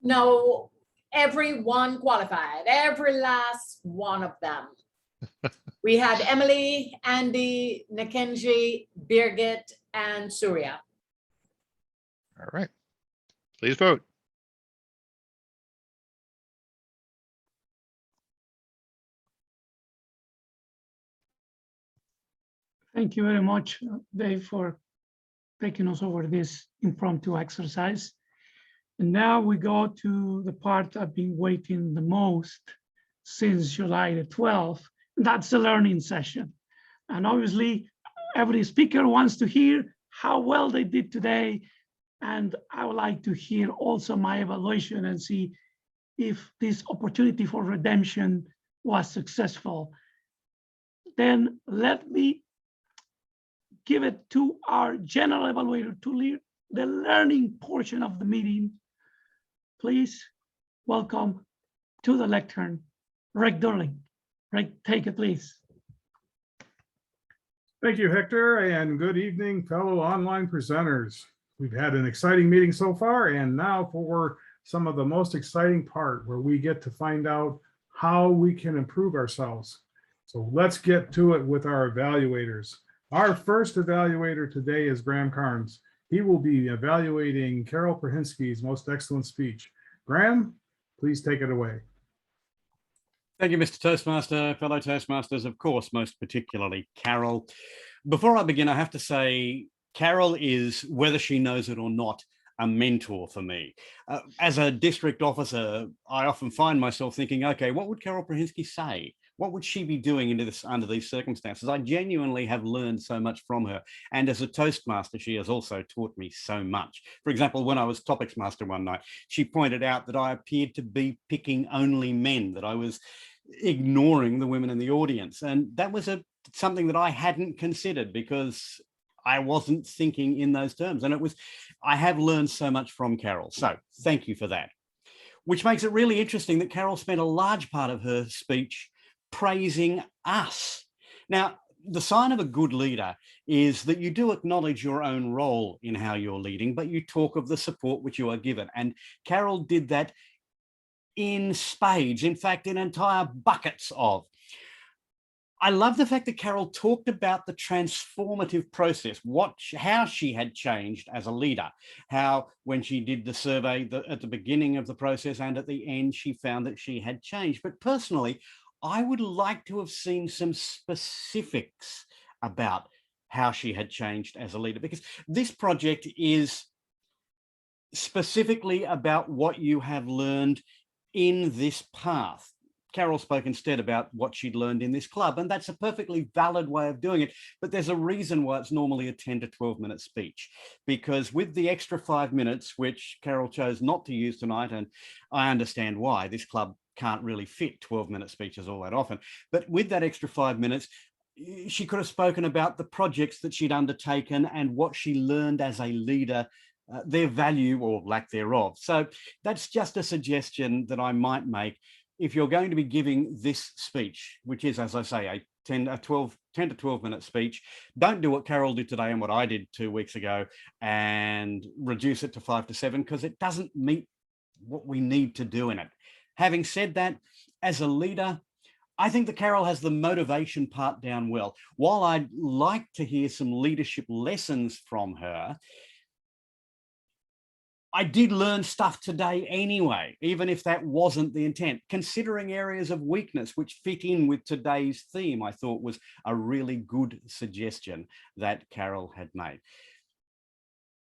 No, everyone qualified, every last one of them. We had Emily, Andy, Nakenji, Birgit, and Surya. All right. Please vote. Thank you very much, Dave, for taking us over this impromptu exercise. And now we go to the part I've been waiting the most since July the 12th. That's the learning session. And obviously, every speaker wants to hear how well they did today. And I would like to hear also my evaluation and see if this opportunity for redemption was successful. Then let me give it to our general evaluator to lead the learning portion of the meeting. Please welcome to the lectern, Rick Durling. Rick, take it, please. Thank you, Hector, and good evening, fellow online presenters. We've had an exciting meeting so far, and now for some of the most exciting part where we get to find out how we can improve ourselves. So let's get to it with our evaluators. Our first evaluator today is Graham Carnes. He will be evaluating Carol Prahinski's most excellent speech. Graham, please take it away. Thank you, Mr. Toastmaster, fellow Toastmasters, of course, most particularly Carol. Before I begin, I have to say, Carol is, whether she knows it or not, a mentor for me. As a district officer, I often find myself thinking, okay, what would Carol Prahinski say? What would she be doing under these circumstances? I genuinely have learned so much from her. And as a Toastmaster, she has also taught me so much. For example, when I was Topics Master one night, she pointed out that I appeared to be picking only men, that I was ignoring the women in the audience. And that was something that I hadn't considered because I wasn't thinking in those terms. And I have learned so much from Carol. So thank you for that. Which makes it really interesting that Carol spent a large part of her speech praising us. Now, the sign of a good leader is that you do acknowledge your own role in how you're leading, but you talk of the support which you are given. And Carol did that in spades, in fact, in entire buckets of. I love the fact that Carol talked about the transformative process, how she had changed as a leader, how when she did the survey at the beginning of the process and at the end, she found that she had changed. But personally, I would like to have seen some specifics about how she had changed as a leader, because this project is specifically about what you have learned in this path. Carol spoke instead about what she'd learned in this club, and that's a perfectly valid way of doing it. But there's a reason why it's normally a 10 to 12 minute speech, because with the extra 5 minutes, which Carol chose not to use tonight, and I understand why, this club can't really fit 12-minute speeches all that often. But with that extra 5 minutes, she could have spoken about the projects that she'd undertaken and what she learned as a leader, their value or lack thereof. So that's just a suggestion that I might make. If you're going to be giving this speech, which is, as I say, a 10 to 12 minute speech, don't do what Carol did today and what I did 2 weeks ago and reduce it to 5 to 7, because it doesn't meet what we need to do in it. Having said that, as a leader, I think that Carol has the motivation part down well. While I'd like to hear some leadership lessons from her, I did learn stuff today anyway, even if that wasn't the intent. Considering areas of weakness which fit in with today's theme, I thought was a really good suggestion that Carol had made.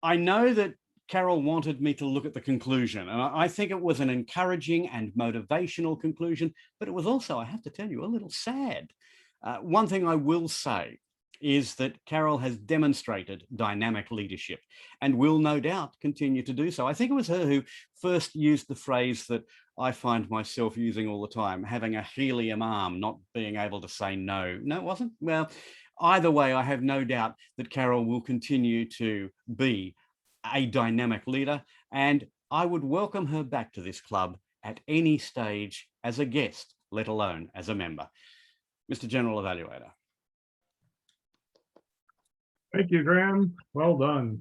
I know that Carol wanted me to look at the conclusion, and I think it was an encouraging and motivational conclusion, but it was also, I have to tell you, a little sad. One thing I will say is that Carol has demonstrated dynamic leadership and will no doubt continue to do so. I think it was her who first used the phrase that I find myself using all the time, having a helium arm, not being able to say no. No, it wasn't? Well, either way, I have no doubt that Carol will continue to be a dynamic leader, and I would welcome her back to this club at any stage as a guest, let alone as a member. Mr. General Evaluator. Thank you, Graham. Well done.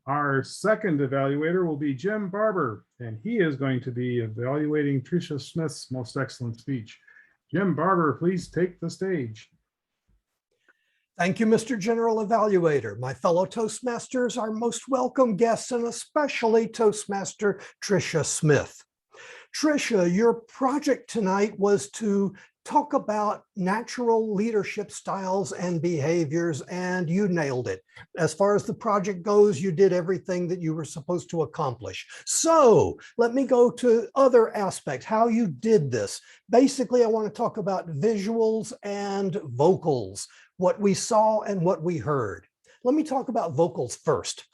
Our second evaluator will be Jim Barber, and he is going to be evaluating Tricia Smith's most excellent speech. Jim Barber, please take the stage. Thank you, Mr. General Evaluator. My fellow Toastmasters, our most welcome guests, and especially Toastmaster Tricia Smith. Tricia, your project tonight was to talk about natural leadership styles and behaviors, and you nailed it. As far as the project goes, you did everything that you were supposed to accomplish. So let me go to other aspects, how you did this. Basically, I want to talk about visuals and vocals, what we saw and what we heard. Let me talk about vocals first.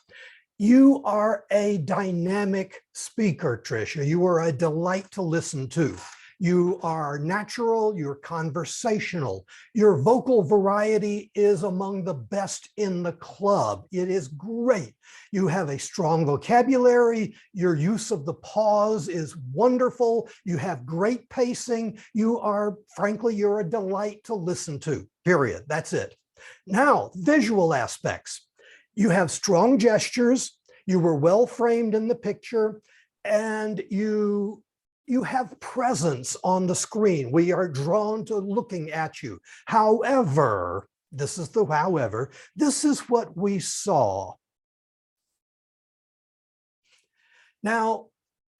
You are a dynamic speaker, Tricia. You are a delight to listen to. You are natural, you're conversational. Your vocal variety is among the best in the club. It is great. You have a strong vocabulary. Your use of the pause is wonderful. You have great pacing. You are, frankly, you're a delight to listen to, period. That's it. Now, visual aspects. You have strong gestures. You were well framed in the picture, and you have presence on the screen. We are drawn to looking at you. However, this is what we saw. Now,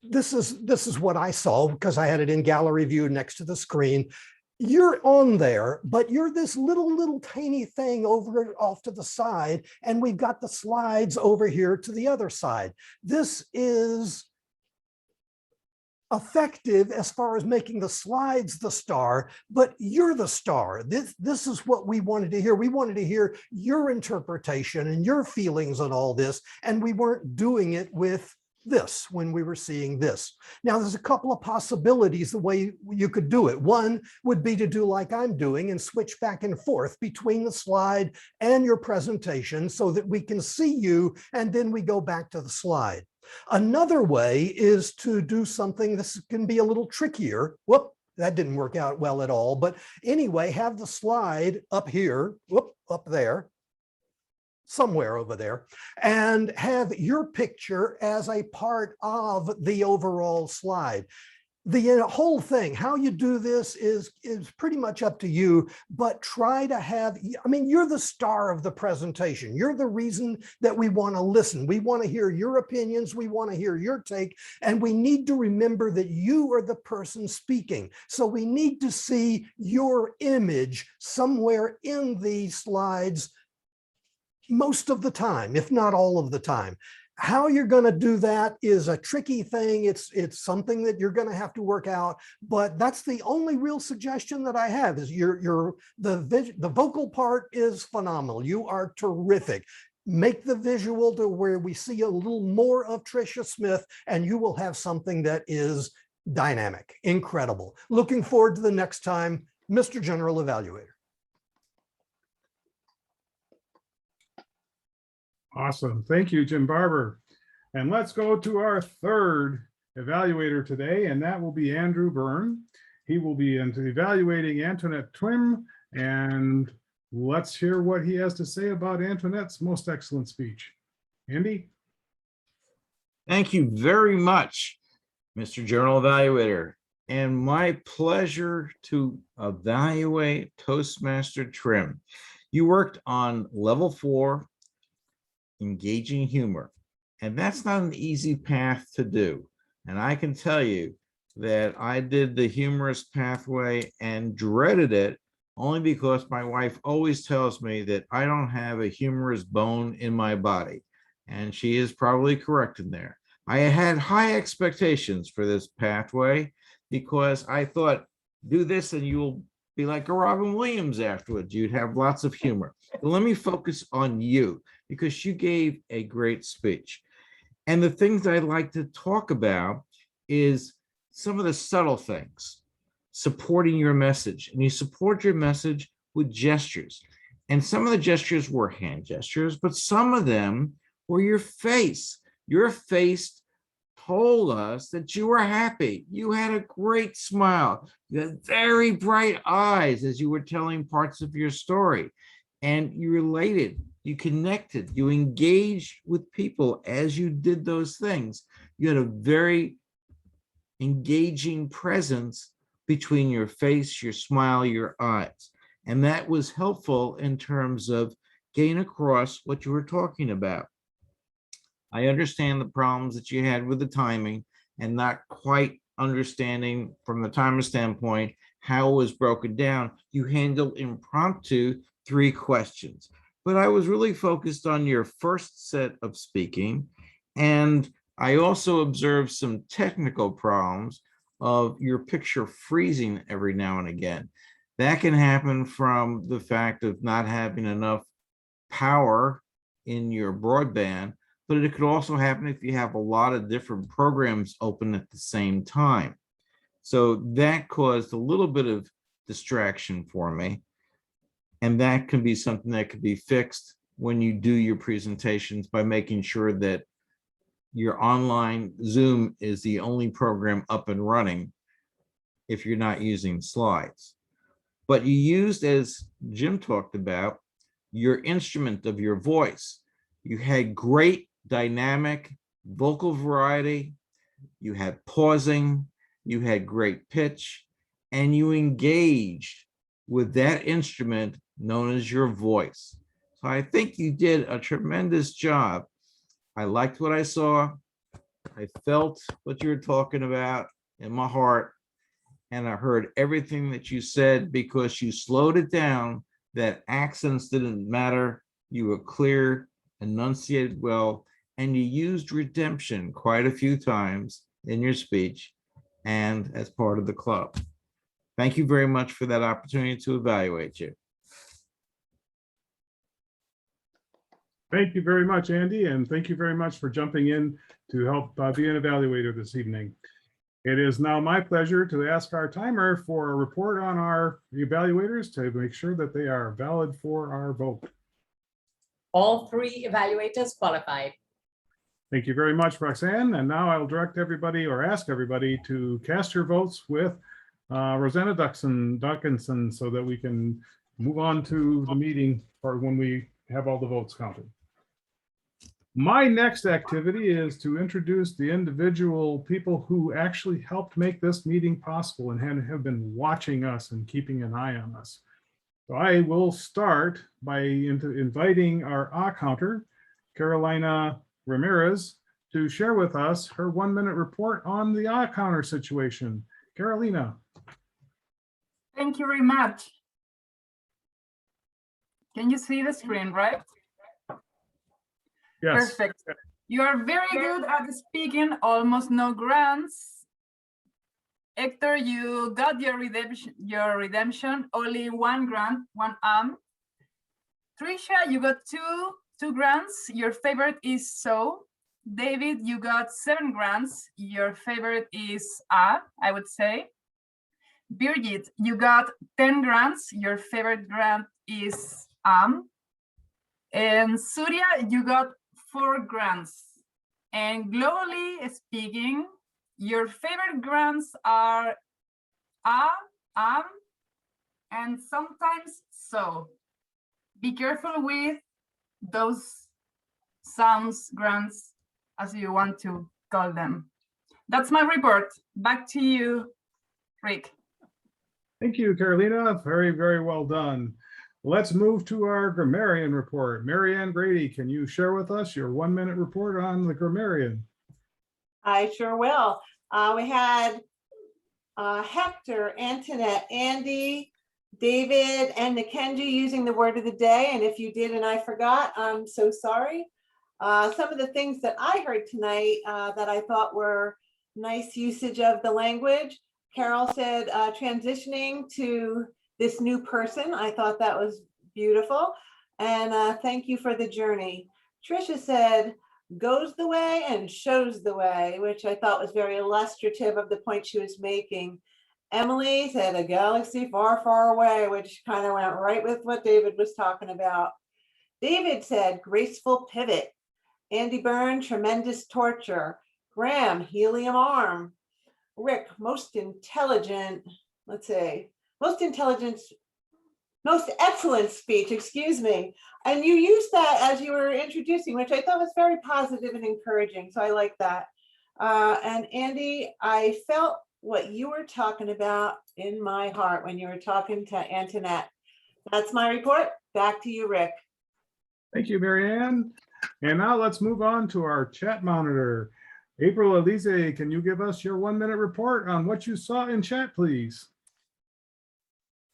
this is what I saw because I had it in gallery view next to the screen. You're on there, but you're this little tiny thing over off to the side, and we've got the slides over here to the other side. This is effective as far as making the slides the star, but you're the star. This is what we wanted to hear. We wanted to hear your interpretation and your feelings on all this, and we weren't doing it with this when we were seeing this. Now, there's a couple of possibilities the way you could do it. One would be to do like I'm doing and switch back and forth between the slide and your presentation so that we can see you, and then we go back to the slide. Another way is to do something, this can be a little trickier. Whoop, that didn't work out well at all. But anyway, have the slide up here, whoop, up there, somewhere over there, and have your picture as a part of the overall slide. The whole thing, how you do this is pretty much up to you, but try to have, I mean, you're the star of the presentation. You're the reason that we want to listen. We want to hear your opinions. We want to hear your take, and we need to remember that you are the person speaking. So we need to see your image somewhere in these slides most of the time, if not all of the time. How you're going to do that is a tricky thing. It's something that you're going to have to work out, but that's the only real suggestion that I have is the vocal part is phenomenal. You are terrific. Make the visual to where we see a little more of Tricia Smith, and you will have something that is dynamic, incredible. Looking forward to the next time, Mr. General Evaluator. Awesome. Thank you, Jim Barber. And let's go to our third evaluator today, and that will be Andrew Byrne. He will be evaluating Antoinette Twim, and let's hear what he has to say about Antoinette's most excellent speech. Andy? Thank you very much, Mr. General Evaluator. And my pleasure to evaluate Toastmaster Trim. You worked on level 4, engaging humor. And that's not an easy path to do. And I can tell you that I did the humorous pathway and dreaded it only because my wife always tells me that I don't have a humorous bone in my body. And she is probably correct in there. I had high expectations for this pathway because I thought, do this and you'll be like a Robin Williams afterwards. You'd have lots of humor. But let me focus on you because you gave a great speech. And the things I'd like to talk about is some of the subtle things, supporting your message. And you support your message with gestures. And some of the gestures were hand gestures, but some of them were your face. Your face told us that you were happy. You had a great smile. You had very bright eyes as you were telling parts of your story. And you related, you connected, you engaged with people as you did those things. You had a very engaging presence between your face, your smile, your eyes. And that was helpful in terms of getting across what you were talking about. I understand the problems that you had with the timing and not quite understanding from the timer standpoint how it was broken down. You handled impromptu 3 questions, but I was really focused on your first set of speaking. And I also observed some technical problems of your picture freezing every now and again. That can happen from the fact of not having enough power in your broadband, but it could also happen if you have a lot of different programs open at the same time. So that caused a little bit of distraction for me. And that can be something that could be fixed when you do your presentations by making sure that your online Zoom is the only program up and running if you're not using slides. But you used, as Jim talked about, your instrument of your voice. You had great dynamic vocal variety, you had pausing, you had great pitch, and you engaged with that instrument known as your voice. So I think you did a tremendous job. I liked what I saw. I felt what you were talking about in my heart, and I heard everything that you said because you slowed it down, that accents didn't matter. You were clear, enunciated well, and you used redemption quite a few times in your speech and as part of the club. Thank you very much for that opportunity to evaluate you. Thank you very much, Andy, and thank you very much for jumping in to help be an evaluator this evening. It is now my pleasure to ask our timer for a report on our evaluators to make sure that they are valid for our vote. All 3 evaluators qualified. Thank you very much, Roxanne. And now I'll direct everybody or ask everybody to cast your votes with Rosanna Dawkinson so that we can move on to the meeting for when we have all the votes counted. My next activity is to introduce the individual people who actually helped make this meeting possible and have been watching us and keeping an eye on us. So I will start by inviting our counter, Carolina Ramirez, to share with us her 1-minute report on the counter situation. Carolina. Thank you very much. Can you see the screen, right? Yes. Perfect. You are very good at speaking, almost no grants. Hector, you got your redemption, only 1 grant, 1 Tricia, you got two grants. Your favorite is so. David, you got 7 grants. Your favorite is I would say. Birgit, you got 10 grants. Your favorite grant is And Surya, you got 4 grants. And globally speaking, your favorite grants are and sometimes so. Be careful with those sounds, grants, as you want to call them. That's my report. Back to you, Rick. Thank you, Carolina. Very, very well done. Let's move to our grammarian report. Marianne Grady, can you share with us your 1-minute report on the grammarian? I sure will. We had Hector, Antoinette, Andy, David, and Nikenji using the word of the day. And if you did and I forgot, I'm so sorry. Some of the things that I heard tonight that I thought were nice usage of the language. Carol said transitioning to this new person. I thought that was beautiful. And thank you for the journey. Tricia said, goes the way and shows the way, which I thought was very illustrative of the point she was making. Emily said a galaxy far, far away, which kind of went right with what David was talking about. David said graceful pivot. Andy Byrne, tremendous torture. Graham, helium arm. Rick, most intelligent, let's say, most excellent speech, excuse me. And you used that as you were introducing, which I thought was very positive and encouraging. So I like that. And Andy, I felt what you were talking about in my heart when you were talking to Antoinette. That's my report. Back to you, Rick. Thank you, Marianne. And now let's move on to our chat monitor. April Elise, can you give us your 1-minute report on what you saw in chat, please?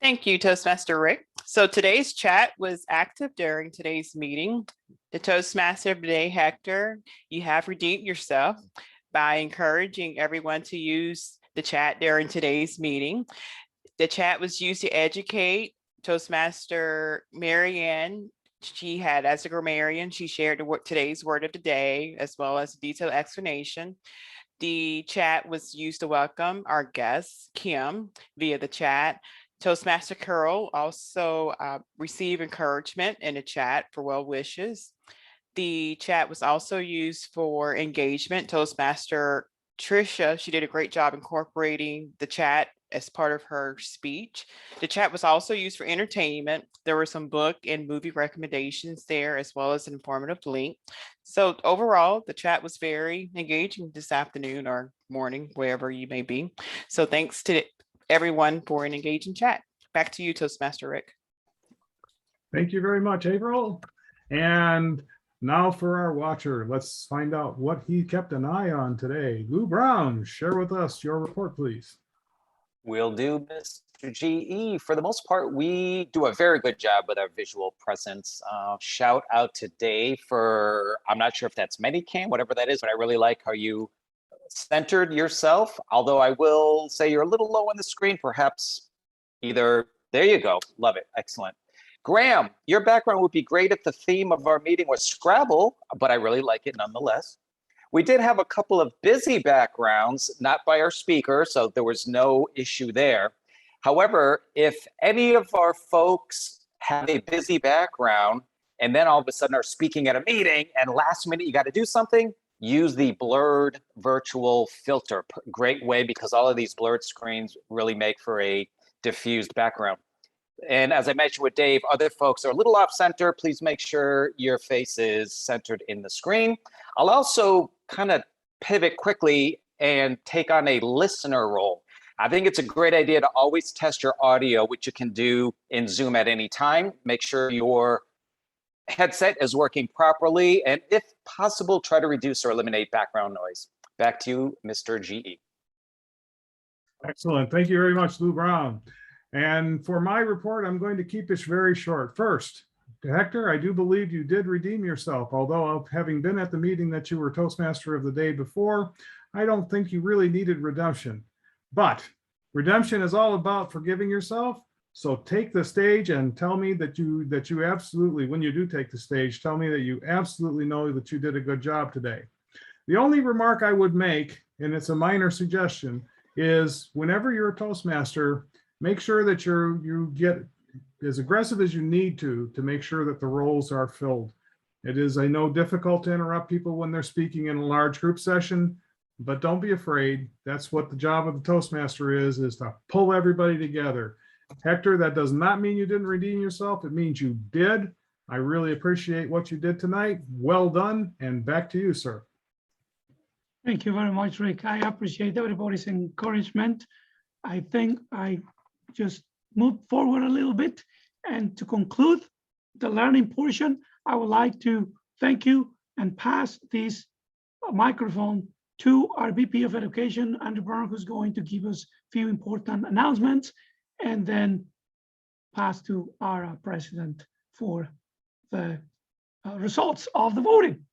Thank you, Toastmaster Rick. So today's chat was active during today's meeting. The Toastmaster of the Day, Hector, you have redeemed yourself by encouraging everyone to use the chat during today's meeting. The chat was used to educate Toastmaster Marianne. She had, as a grammarian, she shared today's word of the day, as well as a detailed explanation. The chat was used to welcome our guest, Kim, via the chat. Toastmaster Curl also received encouragement in the chat for well wishes. The chat was also used for engagement. Toastmaster Tricia, she did a great job incorporating the chat as part of her speech. The chat was also used for entertainment. There were some book and movie recommendations there, as well as an informative link. So overall, the chat was very engaging this afternoon or morning, wherever you may be. So thanks to everyone for an engaging chat. Back to you, Toastmaster Rick. Thank you very much, April. And now for our watcher, let's find out what he kept an eye on today. Lou Brown, share with us your report, please. Will do, Mr. GE. For the most part, we do a very good job with our visual presence. Shout out to Dave for, I'm not sure if that's Medicam, whatever that is, but I really like how you centered yourself. Although I will say you're a little low on the screen, perhaps either, there you go. Love it. Excellent. Graham, your background would be great if the theme of our meeting was Scrabble, but I really like it nonetheless. We did have a couple of busy backgrounds, not by our speaker, so there was no issue there. However, if any of our folks have a busy background and then all of a sudden are speaking at a meeting and last minute you got to do something, use the blurred virtual filter. Great way, because all of these blurred screens really make for a diffused background. And as I mentioned with Dave, other folks are a little off center. Please make sure your face is centered in the screen. I'll also kind of pivot quickly and take on a listener role. I think it's a great idea to always test your audio, which you can do in Zoom at any time. Make sure your headset is working properly, and if possible, try to reduce or eliminate background noise. Back to you, Mr. GE. Excellent. Thank you very much, Lou Brown. And for my report, I'm going to keep this very short. First, Hector, I do believe you did redeem yourself, although having been at the meeting that you were Toastmaster of the day before, I don't think you really needed redemption. But redemption is all about forgiving yourself. So take the stage and tell me that you absolutely, when you do take the stage, tell me that you absolutely know that you did a good job today. The only remark I would make, and it's a minor suggestion, is whenever you're a Toastmaster, make sure that you get as aggressive as you need to make sure that the roles are filled. It is, I know, difficult to interrupt people when they're speaking in a large group session, but don't be afraid. That's what the job of the Toastmaster is to pull everybody together. Hector, that does not mean you didn't redeem yourself. It means you did. I really appreciate what you did tonight. Well done, and back to you, sir. Thank you very much, Rick. I appreciate everybody's encouragement. I think I just moved forward a little bit. And to conclude the learning portion, I would like to thank you and pass this microphone to our VP of Education, Andrew Brown, who's going to give us a few important announcements, and then pass to our president for the results of the voting.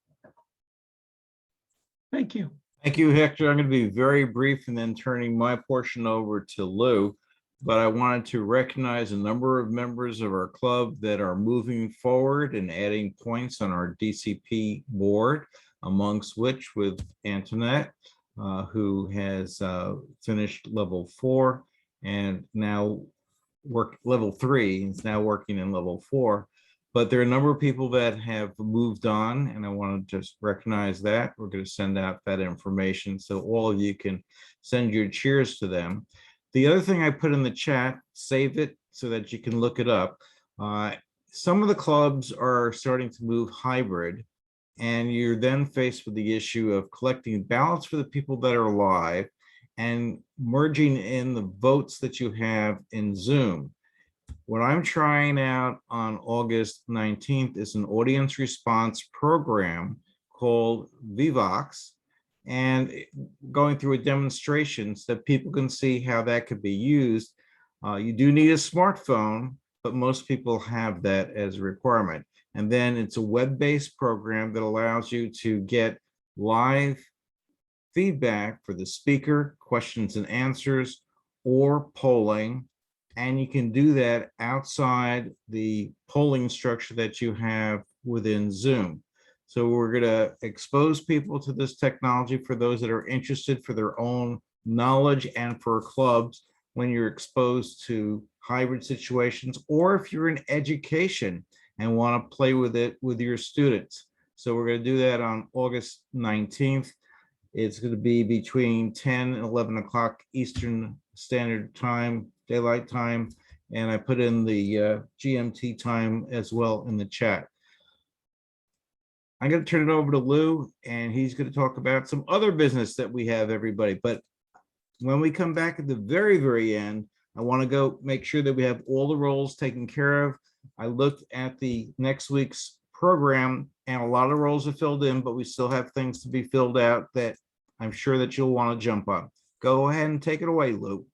Thank you. Thank you, Hector. I'm going to be very brief and then turning my portion over to Lou. But I wanted to recognize a number of members of our club that are moving forward and adding points on our DCP board, amongst which with Antoinette, who has finished level 4 and now level 3, is now working in level 4. But there are a number of people that have moved on, and I want to just recognize that. We're going to send out that information so all of you can send your cheers to them. The other thing I put in the chat, save it so that you can look it up. Some of the clubs are starting to move hybrid, and you're then faced with the issue of collecting ballots for the people that are live and merging in the votes that you have in Zoom. What I'm trying out on August 19th is an audience response program called Vivox. and going through a demonstration so that people can see how that could be used. You do need a smartphone, but most people have that as a requirement. And then it's a web-based program that allows you to get live feedback for the speaker, questions and answers, or polling. And you can do that outside the polling structure that you have within Zoom. So we're going to expose people to this technology for those that are interested for their own knowledge and for clubs when you're exposed to hybrid situations, or if you're in education and want to play with it with your students. So we're going to do that on August 19th. It's going to be between 10 and 11 o'clock Eastern Standard Time, Daylight Time, and I put in the GMT time as well in the chat. I'm going to turn it over to Lou, and he's going to talk about some other business that we have, everybody. But when we come back at the very, very end, I want to go make sure that we have all the roles taken care of. I looked at the next week's program, and a lot of roles are filled in, but we still have things to be filled out that I'm sure that you'll want to jump on. Go ahead and take it away, Lou.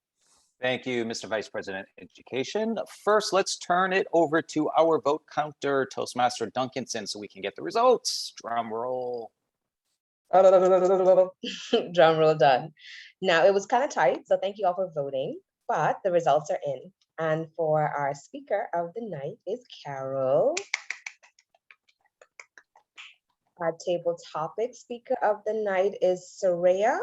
Thank you, Mr. Vice President, Education. First, let's turn it over to our vote counter, Toastmaster Duncanson, so we can get the results. Drum roll. Drum roll done. Now, it was kind of tight, so thank you all for voting, but the results are in. And for our speaker of the night is Carol. Our table topic speaker of the night is Soraya.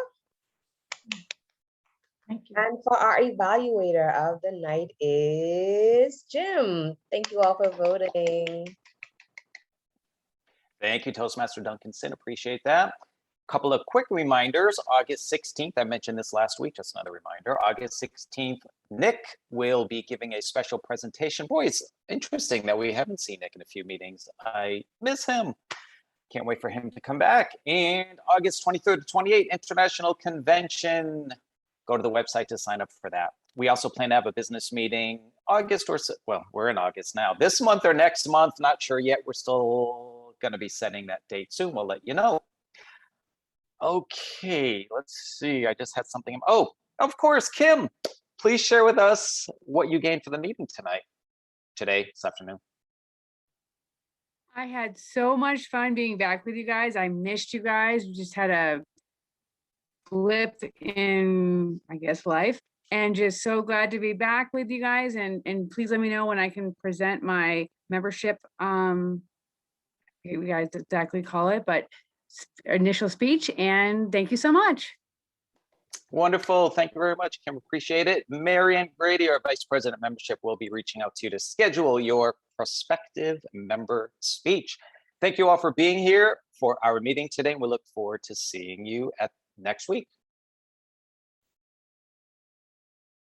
Thank you. And for our evaluator of the night is Jim. Thank you all for voting. Thank you, Toastmaster Duncanson. Appreciate that. Couple of quick reminders. August 16th, I mentioned this last week, just another reminder. August 16th, Nick will be giving a special presentation. Boy, it's interesting that we haven't seen Nick in a few meetings. I miss him. Can't wait for him to come back. And August 23rd to 28th, International Convention. Go to the website to sign up for that. We also plan to have a business meeting August or, well, we're in August now. This month or next month, not sure yet. We're still going to be setting that date soon. We'll let you know. Okay, let's see. I just had something. Oh, of course, Kim, please share with us what you gained for the meeting today, this afternoon. I had so much fun being back with you guys. I missed you guys. We just had a blip in, I guess, life, and just so glad to be back with you guys. And please let me know when I can present my membership. I forget what you guys exactly call it, but initial speech. And thank you so much. Wonderful. Thank you very much, Kim. Appreciate it. Marianne Brady, our Vice President Membership, will be reaching out to you to schedule your prospective member speech. Thank you all for being here for our meeting today. We look forward to seeing you at next week.